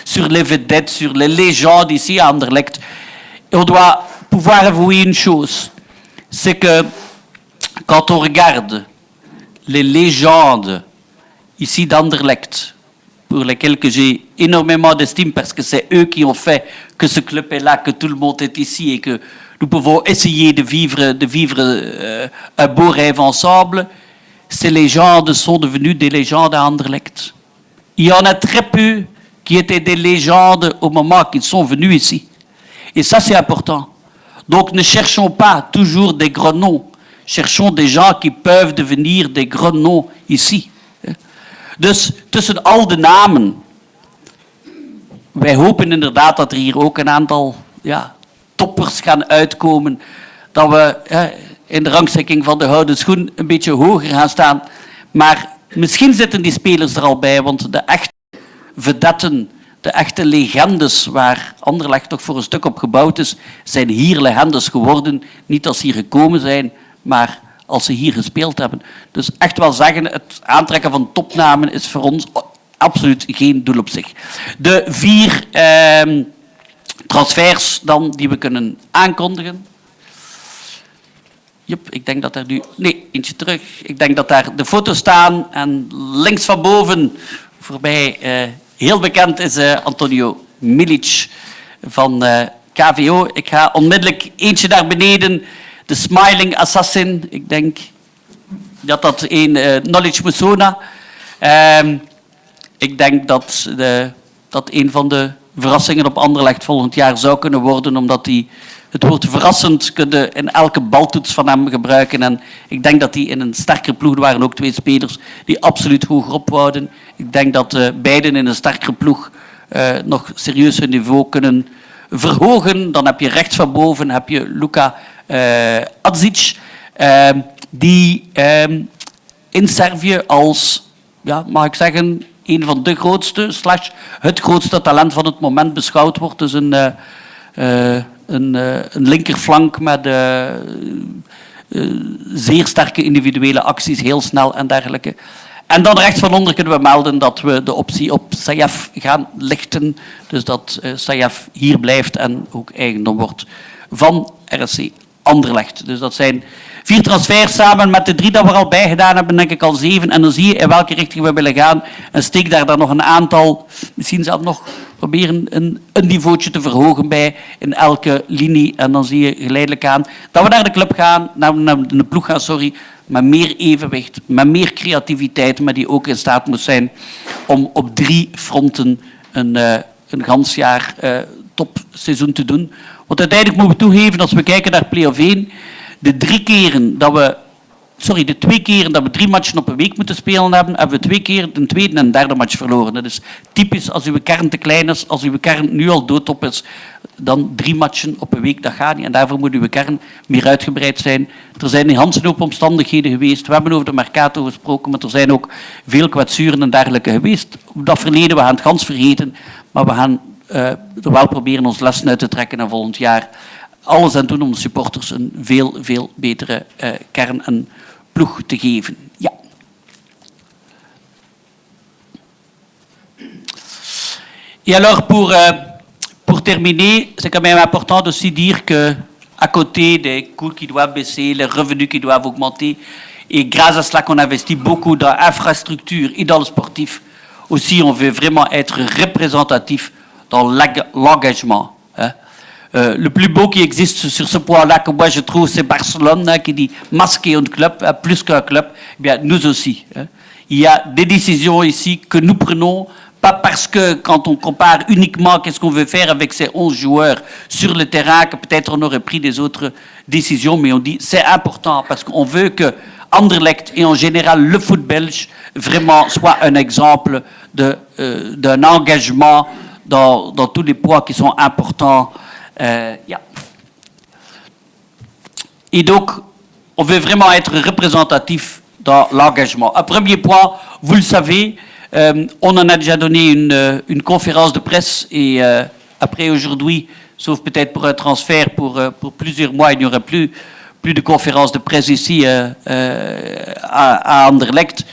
sur les vedettes, sur les légendes ici à Anderlecht. Et on doit pouvoir avouer une chose, c'est que quand on regarde les légendes ici d'Anderlecht, pour lesquels que j'ai énormément d'estime parce que c'est eux qui ont fait que ce club est là, que tout le monde est ici et que nous pouvons essayer de vivre un beau rêve ensemble, ces légendes sont devenues des légendes à Anderlecht. Il y en a très peu qui étaient des légendes au moment qu'ils sont venus ici. Et ça, c'est important. Donc, ne cherchons pas toujours des gros noms. Cherchons des gens qui peuvent devenir des gros noms ici. Dus tussen al de namen, wij hopen inderdaad dat er hier ook een aantal toppers gaan uitkomen. Dat we in de rangschikking van de houten schoen een beetje hoger gaan staan. Maar misschien zitten die spelers er al bij, want de echte vedetten, de echte legendes waar Anderlecht toch voor een stuk op gebouwd is, zijn hier legendes geworden. Niet als ze hier gekomen zijn, maar als ze hier gespeeld hebben. Dus echt wel zeggen, het aantrekken van topnamen is voor ons absoluut geen doel op zich. De 4 transfers dan die we kunnen aankondigen. Yep, ik denk dat er nu... Nee, eentje terug. Ik denk dat daar de foto's staan en links van boven voorbij heel bekend is Antonio Milic van KVO. Ik ga onmiddellijk eentje naar beneden. De Smiling Assassin, ik denk dat dat Knowledge Musona. Ik denk dat een van de verrassingen op Anderlecht volgend jaar zou kunnen worden, omdat hij het woord verrassend kunnen in elke baltoets van hem gebruiken. En ik denk dat hij in een sterkere ploeg, er waren ook 2 spelers die absoluut hoger opwouden. Ik denk dat beiden in een sterkere ploeg nog serieus hun niveau kunnen verhogen. Dan heb je rechts van boven heb je Luka Adzic, die in Servië als, mag ik zeggen, een van de grootste, / het grootste talent van het moment beschouwd wordt. Dus een linkerflank met zeer sterke individuele acties, heel snel en dergelijke. En dan rechts van onder kunnen we melden dat we de optie op Sayef gaan lichten. Dus dat Sayef hier blijft en ook eigendom wordt van RSC Anderlecht. Dus dat zijn 4 transfers samen met de 3 dat we al bij gedaan hebben, denk ik al 7. En dan zie je in welke richting we willen gaan. En steek daar dan nog een aantal, misschien zelf nog proberen een niveautje te verhogen bij in elke linie. En dan zie je geleidelijk aan dat we naar de club gaan, naar de ploeg gaan, sorry, met meer evenwicht, met meer creativiteit, maar die ook in staat moet zijn om op 3 fronten een gans jaar topseizoen te doen. Want uiteindelijk moeten we toegeven, als we kijken naar play-off 1, de 2 keren dat we 3 matchen op een week moeten spelen hebben we 2 keer de tweede en derde match verloren. Dat is typisch als uw kern te klein is, als uw kern nu al doodop is, dan 3 matchen op een week, dat gaat niet. En daarvoor moet uw kern meer uitgebreid zijn. Er zijn een handhoop omstandigheden geweest. We hebben over de Mercato gesproken, maar er zijn ook veel kwetsuren en dergelijke geweest. Op dat verleden, we gaan het gans vergeten, maar we gaan er wel proberen ons lessen uit te trekken en volgend jaar alles aan doen om de supporters een veel betere kern en ploeg te geven. Ja. Et alors pour terminer, c'est quand même important de aussi dire que à côté des coûts qui doivent baisser, les revenus qui doivent augmenter, et grâce à cela qu'on investit beaucoup dans l'infrastructure et dans le sportif, aussi on veut vraiment être représentatif dans l'engagement. Le plus beau qui existe sur ce point-là, que moi je trouve, c'est Barcelone, qui dit masquer un club, plus qu'un club. Eh bien, nous aussi. Il y a des décisions ici que nous prenons, pas parce que quand on compare uniquement qu'est-ce qu'on veut faire avec ces 11 joueurs sur le terrain, que peut-être on aurait pris des autres décisions, mais on dit c'est important parce qu'on veut que Anderlecht et en général le foot belge vraiment soit un exemple d'un engagement dans tous les points qui sont importants. Et donc, on veut vraiment être représentatif dans l'engagement. Un premier point, vous le savez, On en a déjà donné une conférence de presse et après aujourd'hui, sauf peut-être pour un transfert pour plusieurs mois, il n'y aura plus de conférences de presse ici à Anderlecht.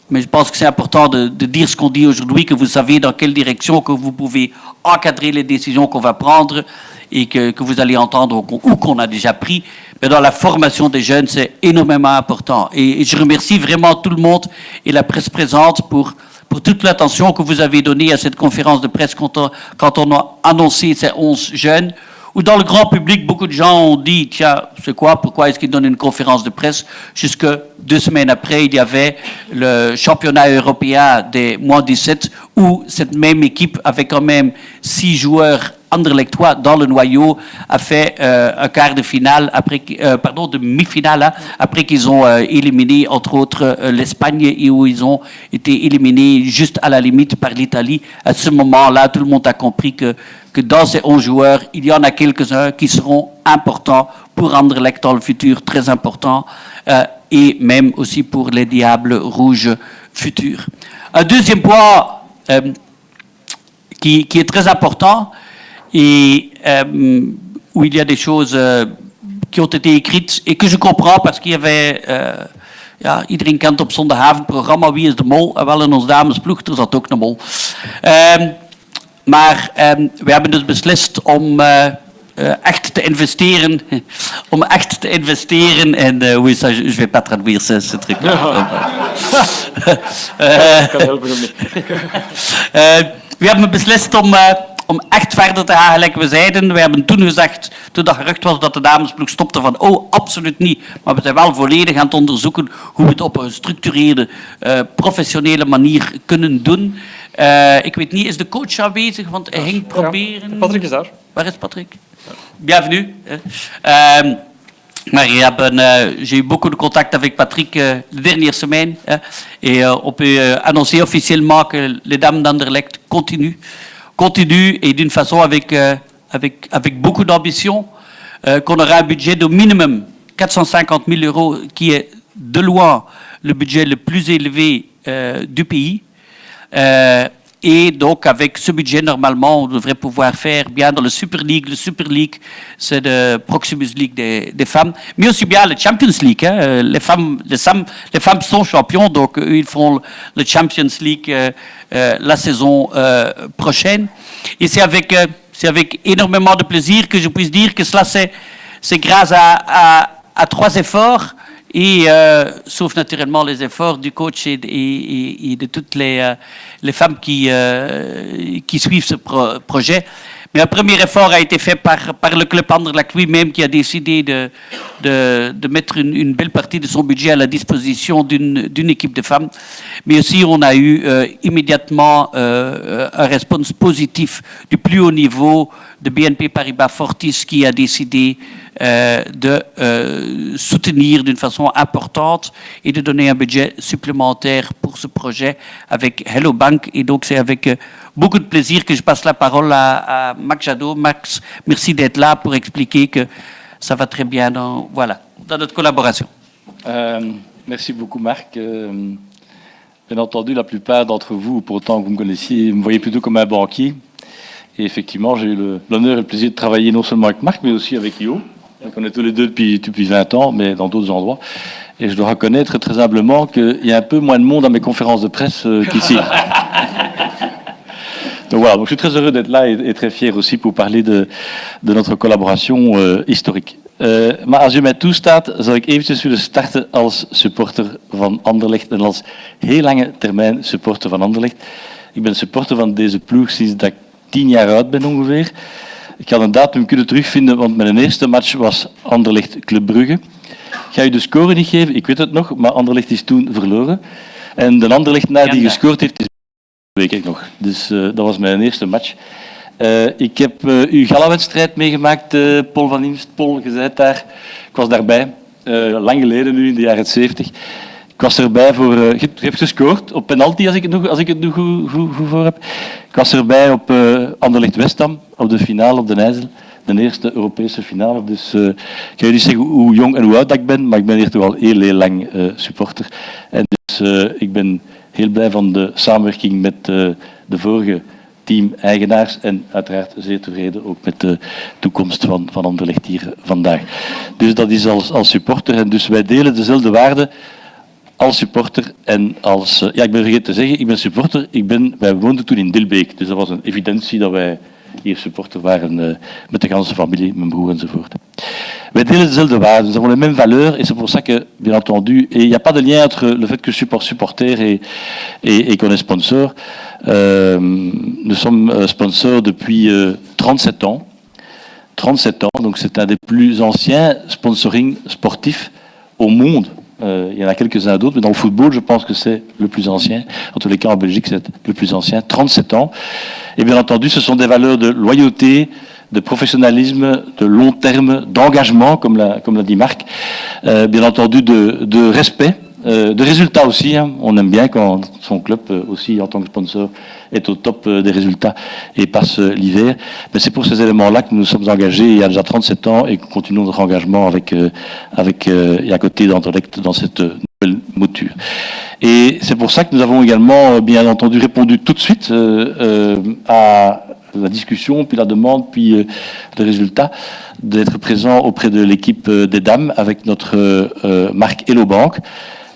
Mais je pense que c'est important de dire ce qu'on dit aujourd'hui, que vous savez dans quelle direction que vous pouvez encadrer les décisions qu'on va prendre et que vous allez entendre ou qu'on a déjà pris. Mais dans la formation des jeunes, c'est énormément important. Et je remercie vraiment tout le monde et la presse présente pour toute l'attention que vous avez donnée à cette conférence de presse quand on a annoncé ces 11 jeunes. Ou dans le grand public, beaucoup de gens ont dit, tiens, c'est quoi, pourquoi est-ce qu'ils donnent une conférence de presse? Jusque 2 semaines après, il y avait le championnat européen des moins 17 où cette même équipe, avec quand même 6 joueurs anderlechtois dans le noyau, a fait un quart de finale, de demi-finale, après qu'ils ont éliminé, entre autres, l'Espagne et où ils ont été éliminés juste à la limite par l'Italie. À ce moment-là, tout le monde a compris que dans ces 11 joueurs, il y en a quelques-uns qui seront importants pour Anderlecht dans le futur, très importants, et même aussi pour les Diables Rouges futurs. Un deuxième point qui est très important et où il y a des choses qui ont été écrites et que je comprends parce qu'il y avait... iedereen kent op zondagavond programma Wie is de Mol? Wel in ons damesploeg, er zat ook een mol. Maar we hebben dus beslist om echt te investeren. Om echt te investeren en oui, ça, je vais pas traduire ce truc. We hebben beslist om echt verder te gaan, gelijk we zeiden. We hebben toen gezegd, toen dat gerucht was dat de damesploeg stopte, van absoluut niet. Maar we zijn wel volledig aan het onderzoeken hoe we het op een gestructureerde, professionele manier kunnen doen. Ik weet niet, is de coach aanwezig? Want hij ging proberen... Ja, Patrick is daar. Waar is Patrick? Bienvenue. Maar j'ai eu beaucoup de contacts avec Patrick les dernières semaines et on peut annoncer officiellement que les Dames d'Anderlecht continuent et d'une façon avec beaucoup d'ambition, qu'on aura un budget de minimum 450 000 euros qui est de loin le budget le plus élevé du pays. Et donc, avec ce budget, normalement, on devrait pouvoir faire bien dans le Super League. Le Super League, c'est de Proximus League des femmes, mais aussi bien le Champions League. Hein. Les femmes sont champions, donc eux, ils font le Champions League la saison prochaine. Et c'est avec énormément de plaisir que je puisse dire que cela, c'est grâce à 3 efforts. Et sauf naturellement les efforts du coach et de toutes les femmes qui suivent ce projet. Mais un premier effort a été fait par le club Anderlecht lui-même qui a décidé de mettre une belle partie de son budget à la disposition d'une équipe de femmes. Mais aussi on a eu immédiatement un réponse positif du plus haut niveau de BNP Paribas Fortis qui a décidé de soutenir d'une façon importante et de donner un budget supplémentaire pour ce projet avec Hello Bank. Et donc c'est avec beaucoup de plaisir que je passe la parole à Max Jadot. Max, merci d'être là pour expliquer que ça va très bien dans notre collaboration. Merci beaucoup Marc. Bien entendu, la plupart d'entre vous, pour autant que vous me connaissiez, me voyez plutôt comme un banquier. Et effectivement, j'ai eu l'honneur et le plaisir de travailler non seulement avec Marc, mais aussi avec Yo. On connaît tous les deux depuis 20 ans, mais dans d'autres endroits. Et je dois reconnaître très humblement qu'il y a un peu moins de monde à mes conférences de presse qu'ici. Donc voilà, donc je suis très heureux d'être là et très fier aussi pour parler de notre collaboration historique. Maar als u mij toestaat, zal ik eventjes willen starten als supporter van Anderlecht en als heel lange termijn supporter van Anderlecht. Ik ben supporter van deze ploeg sinds dat ik 10 jaar oud ben ongeveer. Ik ga een datum kunnen terugvinden, want mijn eerste match was Anderlecht-Club Brugge. Ik ga u de score niet geven, ik weet het nog, maar Anderlecht is toen verloren. En de Anderlechtenaar die gescoord heeft, is weet ik nog. Dus dat was mijn eerste match. Ik heb uw gala-wedstrijd meegemaakt, Paul van Imst. Paul, je zei daar. Ik was daarbij, lang geleden nu, in de jaren 70. Ik was erbij voor... je hebt gescoord op penalty, als ik het nog goed voor heb. Ik was erbij op Anderlecht-West Ham, op de finale op de IJssel. De eerste Europese finale. Dus ik ga je niet zeggen hoe jong en hoe oud dat ik ben, maar ik ben hier toch al heel lang supporter. En dus ik ben heel blij van de samenwerking met de vorige team-eigenaars en uiteraard zeer tevreden ook met de toekomst van Anderlecht hier vandaag. Dus dat is als supporter en dus wij delen dezelfde waarden als supporter en als... ja, ik ben vergeten te zeggen, ik ben supporter. Wij woonden toen in Dilbeek, dus dat was een evidentie dat wij hier supporter waren met de ganse familie, mijn broer enzovoort. Wij delen dezelfde waarden, nous avons les mêmes valeurs et c'est pour ça que, bien entendu, il n'y a pas de lien entre le fait que je suis supporter et qu'on est sponsor. Nous sommes sponsors depuis 37 ans. 37 ans, donc c'est un des plus anciens sponsoring sportifs au monde. Il y en a quelques-uns d'autres, mais dans le football, je pense que c'est le plus ancien. En tous les cas, en Belgique, c'est le plus ancien, 37 ans. Et bien entendu, ce sont des valeurs de loyauté, de professionnalisme, de long terme, d'engagement, comme l'a dit Marc. Bien entendu, de respect, de résultats aussi. Hein. On aime bien quand son club, aussi en tant que sponsor, est au top des résultats et passe l'hiver. Mais c'est pour ces éléments-là que nous nous sommes engagés il y a déjà 37 ans et que continuons notre engagement et à côté d'Anderlecht dans cette nouvelle mouture. Et c'est pour ça que nous avons également, bien entendu, répondu tout de suite à la discussion, puis la demande, puis le résultat, d'être présent auprès de l'équipe des dames avec notre marque Hello Bank.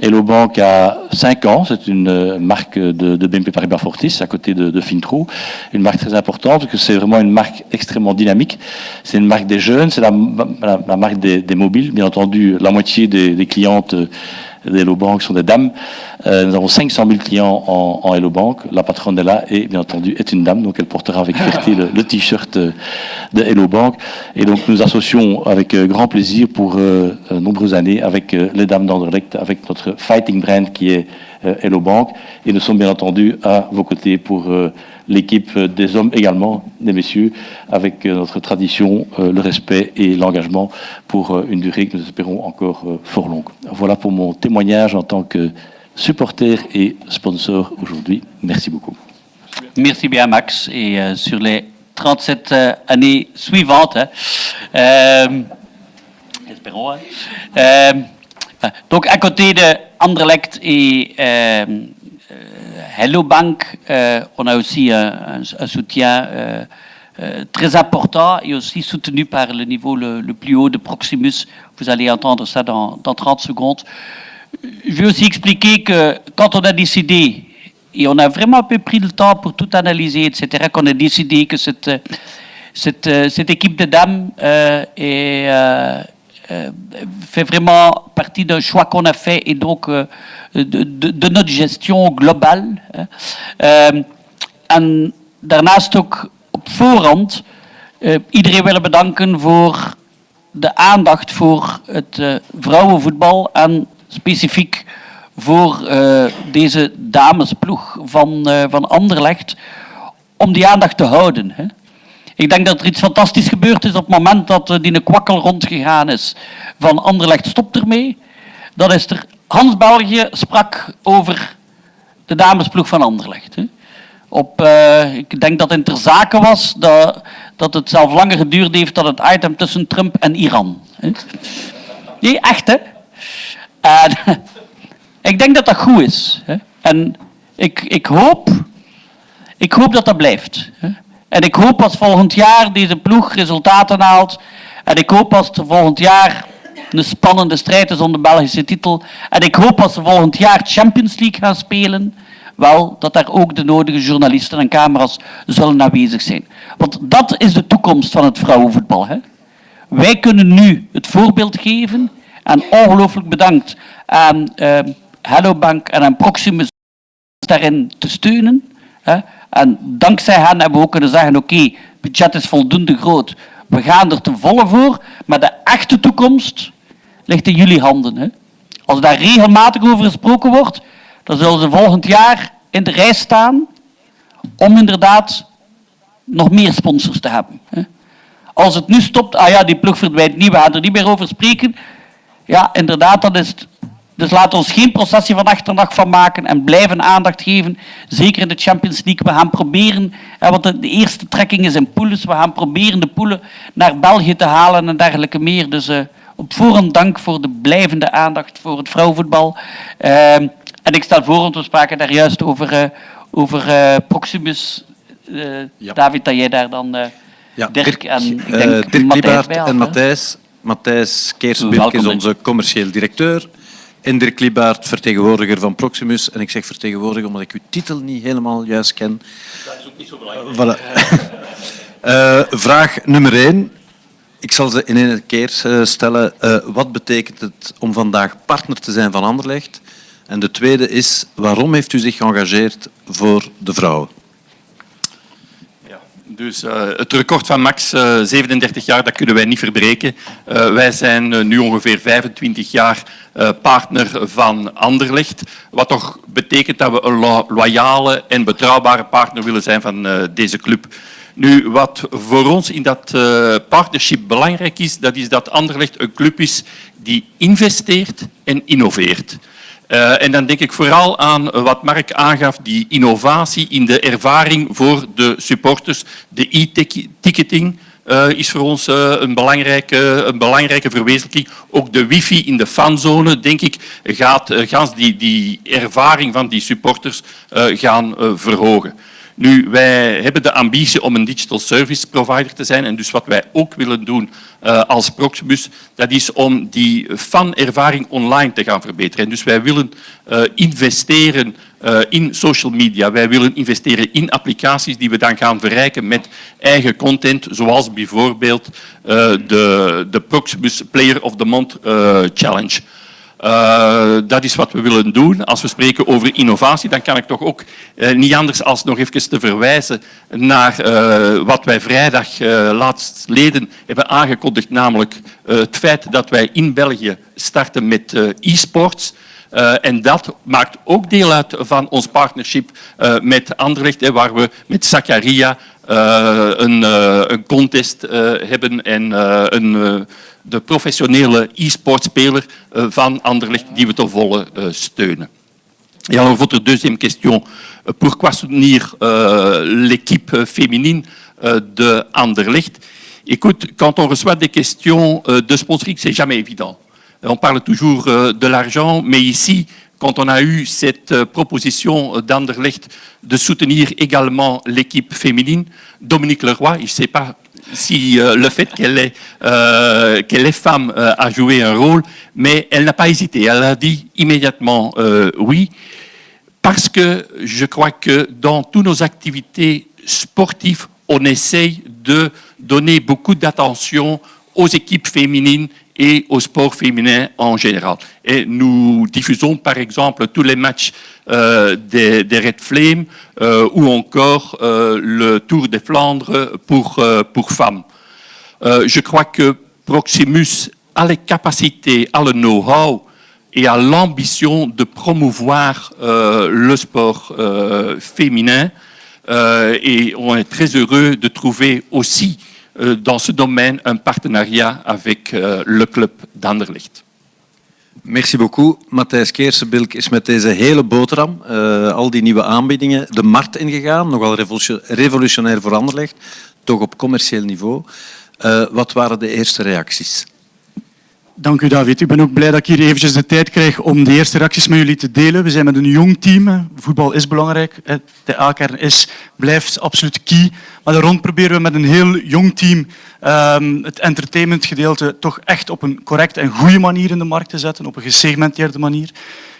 Hello Bank a 5 ans, c'est une marque de BNP Paribas Fortis, à côté de Fintro, une marque très importante, parce que c'est vraiment une marque extrêmement dynamique. C'est une marque des jeunes, c'est la marque des mobiles. Bien entendu, la moitié des clientes d'Hello Bank sont des dames. Nous avons 500 000 clients en Hello Bank. La patronne est là et, bien entendu, est une dame, donc elle portera avec fierté le t-shirt de Hello Bank. Et donc, nous associons avec grand plaisir pour nombreuses années avec les dames d'Anderlecht, avec notre fighting brand qui est Hello Bank. Et nous sommes bien entendu à vos côtés pour l'équipe des hommes également, des messieurs, avec notre tradition, le respect et l'engagement pour une durée que nous espérons encore fort longue. Voilà pour mon témoignage en tant que supporter et sponsor aujourd'hui. Merci beaucoup. Merci bien, Max. Et sur les 37 années suivantes, espérons, donc à côté de Anderlecht et Hello Bank, on a aussi un soutien très important et aussi soutenu par le niveau le plus haut de Proximus. Vous allez entendre ça dans 30 secondes. Je vais aussi expliquer que quand on a décidé, et on a vraiment un peu pris le temps pour tout analyser, etc., qu'on a décidé que cette équipe de dames fait vraiment partie d'un choix qu'on a fait et donc de notre gestion globale. En daarnaast ook op voorhand iedereen willen bedanken voor de aandacht voor het vrouwenvoetbal en specifiek voor deze damesploeg van Anderlecht, om die aandacht te houden. Hè. Ik denk dat er iets fantastisch gebeurd is op het moment dat die kwakkel rondgegaan is van Anderlecht stopt ermee. Dat is er. Hans België sprak over de damesploeg van Anderlecht. Hè. Ik denk dat het ter zake was dat het zelf langer geduurd heeft dan het item tussen Trump en Iran. Hè. Nee, echt hè. En ik denk dat dat goed is. Hè. En ik hoop dat dat blijft. Hè. En ik hoop als volgend jaar deze ploeg resultaten haalt. En ik hoop als er volgend jaar een spannende strijd is om de Belgische titel. En ik hoop als ze volgend jaar Champions League gaan spelen, wel, dat daar ook de nodige journalisten en camera's zullen aanwezig zijn. Want dat is de toekomst van het vrouwenvoetbal. Hè. Wij kunnen nu het voorbeeld geven. En ongelooflijk bedankt aan Hello Bank en aan Proximus daarin te steunen. Hè. En dankzij hen hebben we ook kunnen zeggen, oké, budget is voldoende groot. We gaan er ten volle voor, maar de echte toekomst ligt in jullie handen. Hè. Als daar regelmatig over gesproken wordt, dan zullen ze volgend jaar in de rij staan om inderdaad nog meer sponsors te hebben. Hè. Als het nu stopt, die ploeg verdwijnt niet, we gaan er niet meer over spreken. Ja, inderdaad, dat is het. Dus laten we ons geen processie van achternacht van maken en blijven aandacht geven. Zeker in de Champions League. We gaan proberen, want de eerste trekking is in poules. We gaan proberen de poelen naar België te halen en dergelijke meer. Dus op voorhand dank voor de blijvende aandacht voor het vrouwenvoetbal. En En ik stel voor, want we spraken daar juist over Proximus. Ja. David, dat jij daar dan Dirk en ik denk Dirk Matthijs Liebaert bij had, en hè? Matthijs. Matthijs Keersbilk Welkom, is hè. onze commercieel directeur. En Dirk Liebaert, vertegenwoordiger van Proximus. En ik zeg vertegenwoordiger omdat ik uw titel niet helemaal juist ken. Dat is ook niet zo belangrijk. Voilà. Vraag nummer 1. Ik zal ze in één keer stellen. Wat betekent het om vandaag partner te zijn van Anderlecht? En de tweede is, waarom heeft u zich geëngageerd voor de vrouwen? Dus het record van Max, 37 jaar, dat kunnen wij niet verbreken. Wij zijn nu ongeveer 25 jaar partner van Anderlecht. Wat toch betekent dat we een loyale en betrouwbare partner willen zijn van deze club. Nu, wat voor ons in dat partnership belangrijk is, dat is dat Anderlecht een club is die investeert en innoveert. En dan denk ik vooral aan wat Mark aangaf, die innovatie in de ervaring voor de supporters. De e-ticketing is voor ons een belangrijke verwezenlijking. Ook de wifi in de fanzone, denk ik, gaat die ervaring van die supporters gaan verhogen. Nu, wij hebben de ambitie om een digital service provider te zijn. En dus wat wij ook willen doen als Proximus, dat is om die fanervaring online te gaan verbeteren. En dus wij willen investeren in social media. Wij willen investeren in applicaties die we dan gaan verrijken met eigen content, zoals bijvoorbeeld de Proximus Player of the Month Challenge. Dat is wat we willen doen. Als we spreken over innovatie, dan kan ik toch ook niet anders als nog even te verwijzen naar wat wij vrijdag laatstleden hebben aangekondigd, namelijk het feit dat wij in België starten met e-sports. En dat maakt ook deel uit van ons partnership met Anderlecht, waar we met Zakaria een contest hebben en de professionele e-sportspeler van Anderlecht die we ten volle steunen. Et alors, votre deuxième question, pourquoi soutenir l'équipe féminine de Anderlecht? Écoute, quand on reçoit des questions de sponsoring, c'est jamais évident. On parle toujours de l'argent, mais ici, quand on a eu cette proposition d'Anderlecht de soutenir également l'équipe féminine, Dominique Leroy, je ne sais pas si le fait qu'elle est femme a joué un rôle, mais elle n'a pas hésité. Elle a dit immédiatement oui, parce que je crois que dans toutes nos activités sportives, on essaye de donner beaucoup d'attention aux équipes féminines et au sport féminin en général. Et nous diffusons par exemple tous les matchs des Red Flames ou encore le Tour des Flandres pour femmes. Je crois que Proximus a les capacités, a le know-how et a l'ambition de promouvoir le sport féminin et on est très heureux de trouver aussi dans ce domaine un partenariat avec le club d'Anderlecht. Merci beaucoup. Matthijs Keersbilk is met deze hele boterham, al die nieuwe aanbiedingen, de markt ingegaan. Nogal revolutionair voor Anderlecht, toch op commercieel niveau. Wat waren de eerste reacties? Dank u, David. Ik ben ook blij dat ik hier eventjes de tijd krijg om de eerste reacties met jullie te delen. We zijn met een jong team. Voetbal is belangrijk. De A-kern blijft absoluut key. Maar daar rond proberen we met een heel jong team het entertainmentgedeelte toch echt op een correcte en goede manier in de markt te zetten, op een gesegmenteerde manier.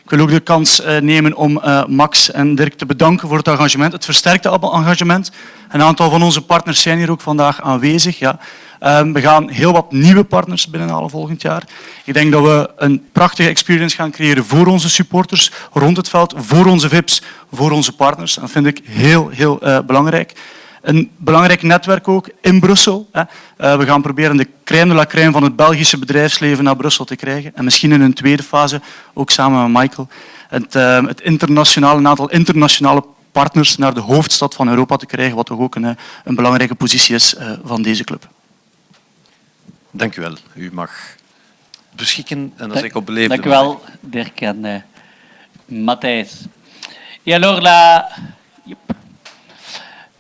Ik wil ook de kans nemen om Max en Dirk te bedanken voor het engagement, het versterkte engagement. Een aantal van onze partners zijn hier ook vandaag aanwezig. Ja. We gaan heel wat nieuwe partners binnenhalen volgend jaar. Ik denk dat we een prachtige experience gaan creëren voor onze supporters rond het veld, voor onze VIP's, voor onze partners. Dat vind ik heel belangrijk. Een belangrijk netwerk ook in Brussel. We gaan proberen de crème de la crème van het Belgische bedrijfsleven naar Brussel te krijgen. En misschien in een tweede fase, ook samen met Michael, een aantal internationale partners naar de hoofdstad van Europa te krijgen, wat toch ook een belangrijke positie is van deze club. Dank u wel. U mag beschikken en dat is ik op beleefde. Dank u wel, Dirk en Matthijs. Et alors,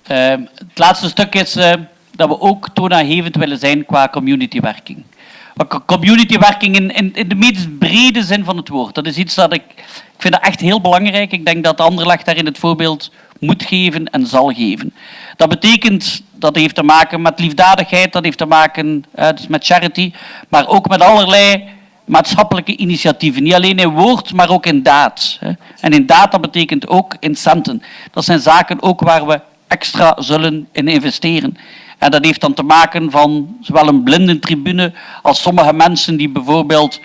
het laatste stuk is dat we ook toonaangevend willen zijn qua communitywerking. Maar communitywerking in de meest brede zin van het woord, dat is iets dat ik vind dat echt heel belangrijk. Ik denk dat Anderlecht daarin het voorbeeld moet geven en zal geven. Dat betekent, dat heeft te maken met liefdadigheid, dat heeft te maken dus met charity, maar ook met allerlei maatschappelijke initiatieven. Niet alleen in woord, maar ook in daad. En in daad, dat betekent ook in centen. Dat zijn zaken ook waar we extra zullen in investeren. En dat heeft dan te maken van zowel een blindentribune als sommige mensen die bijvoorbeeld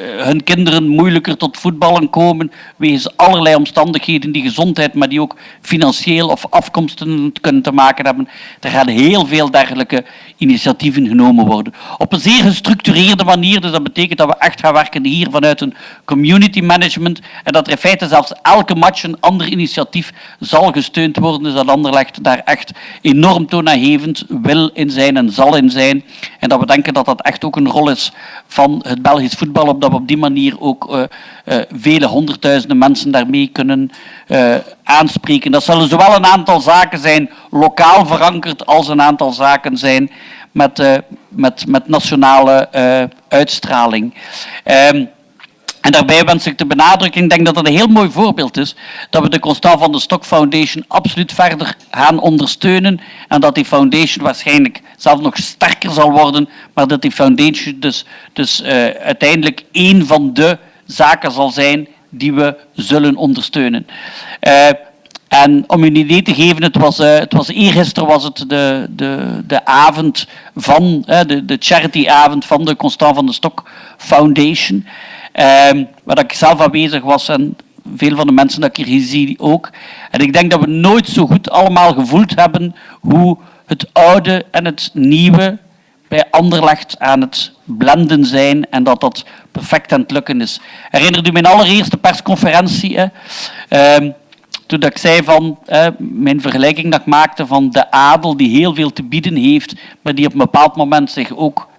hun kinderen moeilijker tot voetballen komen wegens allerlei omstandigheden die gezondheid, maar die ook financieel of afkomsten kunnen te maken hebben. Er gaan heel veel dergelijke initiatieven genomen worden. Op een zeer gestructureerde manier, dus dat betekent dat we echt gaan werken hier vanuit een community management en dat er in feite zelfs elke match een ander initiatief zal gesteund worden, dus dat Anderlecht daar echt enorm toonaangevend wil in zijn en zal in zijn. En dat we denken dat dat echt ook een rol is van het Belgisch voetbal, omdat we op die manier ook vele honderdduizenden mensen daarmee kunnen aanspreken. Dat zullen zowel een aantal zaken zijn lokaal verankerd als een aantal zaken zijn met nationale uitstraling. En daarbij wens ik te benadrukken, ik denk dat dat een heel mooi voorbeeld is, dat we de Constant van de Stok Foundation absoluut verder gaan ondersteunen en dat die foundation waarschijnlijk zelfs nog sterker zal worden, maar dat die foundation dus uiteindelijk één van de zaken zal zijn die we zullen ondersteunen. En om u een idee te geven, het was eergisteren was het de avond van, de charity-avond van de Constant van de Stok Foundation. Waar ik zelf aanwezig was en veel van de mensen dat ik hier zie ook. En ik denk dat we nooit zo goed allemaal gevoeld hebben hoe het oude en het nieuwe bij Anderlecht aan het blenden zijn en dat dat perfect aan het lukken is. Herinnert u mijn allereerste persconferentie? Toen ik zei van mijn vergelijking dat ik maakte van de adel die heel veel te bieden heeft, maar die op een bepaald moment zich ook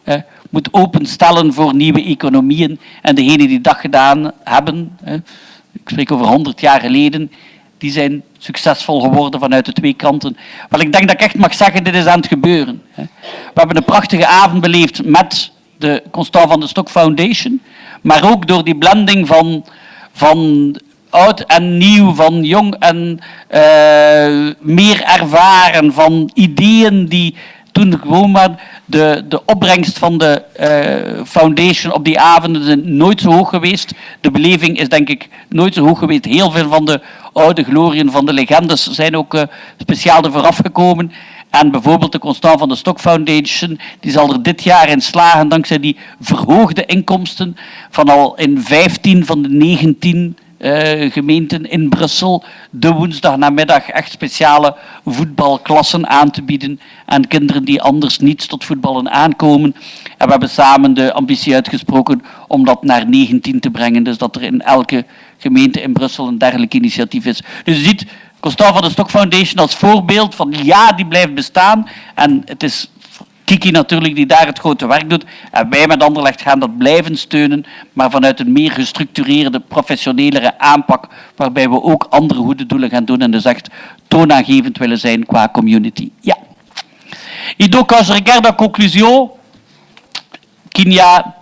moet openstellen voor nieuwe economieën. En degenen die dat gedaan hebben, ik spreek over 100 jaar geleden, die zijn succesvol geworden vanuit de twee kanten. Wel, ik denk dat ik echt mag zeggen, dit is aan het gebeuren. We hebben een prachtige avond beleefd met de Constant van de Stok Foundation, maar ook door die blending van oud en nieuw, van jong en meer ervaren, van ideeën die toen gewoon maar de opbrengst van de foundation op die avonden zijn nooit zo hoog geweest. De beleving is denk ik nooit zo hoog geweest. Heel veel van de oude glorieën van de legendes zijn ook speciaal ervoor afgekomen. En bijvoorbeeld de Constant van de Stok Foundation, die zal er dit jaar in slagen, dankzij die verhoogde inkomsten, van al in 15 van de 19 gemeenten in Brussel de woensdagnamiddag echt speciale voetbalklassen aan te bieden aan kinderen die anders niet tot voetballen aankomen. En we hebben samen de ambitie uitgesproken om dat naar 19 te brengen. Dus dat er in elke gemeente in Brussel een dergelijk initiatief is. Dus je ziet Constant van de Stok Foundation als voorbeeld van ja, die blijft bestaan. En het is Kiki natuurlijk die daar het grote werk doet. En wij met Anderlecht gaan dat blijven steunen, maar vanuit een meer gestructureerde, professionelere aanpak, waarbij we ook andere goede doelen gaan doen en dus echt toonaangevend willen zijn qua community. Ja. Et donc, quand je regarde en conclusion, qu'il y a,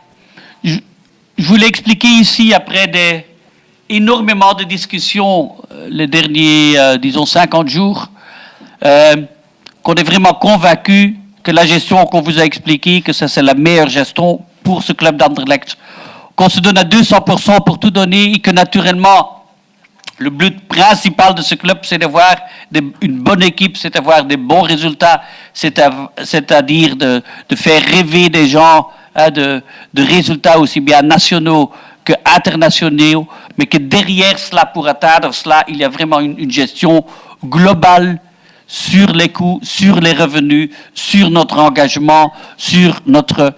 je voulais expliquer ici, après énormément de discussions les derniers, disons, 50 jours, qu'on est vraiment convaincu que la gestion qu'on vous a expliquée, que ça c'est la meilleure gestion pour ce club d'Anderlecht, qu'on se donne à 200% pour tout donner et que naturellement, le but principal de ce club, c'est d'avoir une bonne équipe, c'est d'avoir des bons résultats, c'est-à-dire de faire rêver des gens, de résultats aussi bien nationaux que internationaux, mais que derrière cela, pour atteindre cela, il y a vraiment une gestion globale sur les coûts, sur les revenus, sur notre engagement, sur notre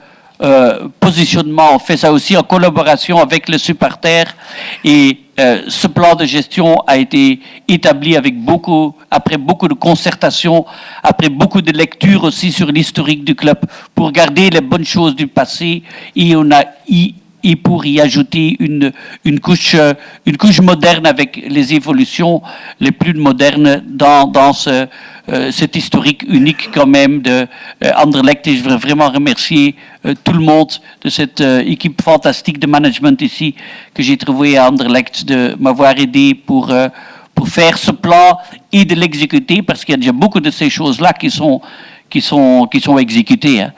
positionnement. On fait ça aussi en collaboration avec les supporters et ce plan de gestion a été établi avec après beaucoup de concertation, après beaucoup de lectures aussi sur l'historique du club pour garder les bonnes choses du passé et on a et pour y ajouter une couche moderne avec les évolutions les plus modernes dans cet historique unique quand même de Anderlecht. Et je voudrais vraiment remercier tout le monde de cette équipe fantastique de management ici que j'ai trouvé à Anderlecht de m'avoir aidé pour faire ce plan et de l'exécuter, parce qu'il y a déjà beaucoup de ces choses-là qui sont exécutées. Hein.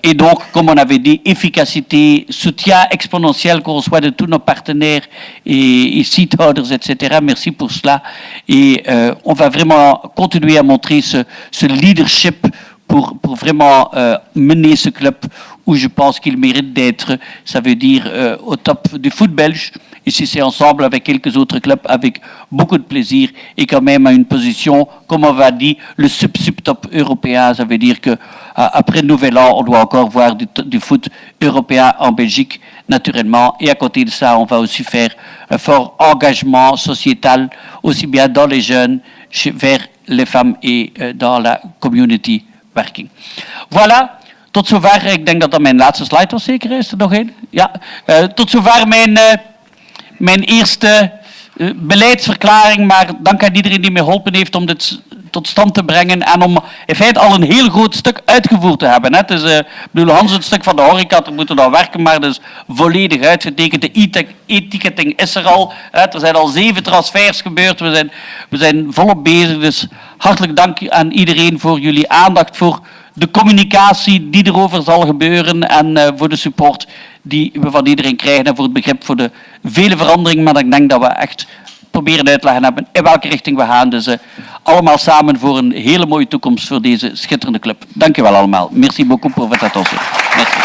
Et donc, comme on avait dit, efficacité, soutien exponentiel qu'on reçoit de tous nos partenaires et seatholders, etc. Merci pour cela. Et on va vraiment continuer à montrer ce leadership pour vraiment mener ce club où je pense qu'il mérite d'être, ça veut dire au top du foot belge. Ici, c'est ensemble avec quelques autres clubs, avec beaucoup de plaisir et quand même à une position, comme on va dire, le sub-top européen. Ça veut dire que après le Nouvel An, on doit encore voir du foot européen en Belgique, naturellement. Et à côté de ça, on va aussi faire un fort engagement sociétal, aussi bien dans les jeunes, vers les femmes et dans la community working. Voilà. Tot zover, ik denk dat dat mijn laatste slide was zeker. Is er nog één? Ja. Tot zover mijn eerste beleidsverklaring, maar dank aan iedereen die mij geholpen heeft om dit tot stand te brengen en om in feite al een heel groot stuk uitgevoerd te hebben. Het is, Hans, het stuk van de horeca, we moeten dan werken, maar dat is volledig uitgetekend. De e-ticketing is er al. Er zijn al 7 transfers gebeurd. We zijn volop bezig. Dus hartelijk dank aan iedereen voor jullie aandacht, voor de communicatie die erover zal gebeuren en voor de support die we van iedereen krijgen en voor het begrip voor de vele veranderingen. Maar ik denk dat we echt proberen uit te leggen hebben in welke richting we gaan. Dus allemaal samen voor een hele mooie toekomst voor deze schitterende club. Dank u wel allemaal. Merci beaucoup pour votre attention. Merci.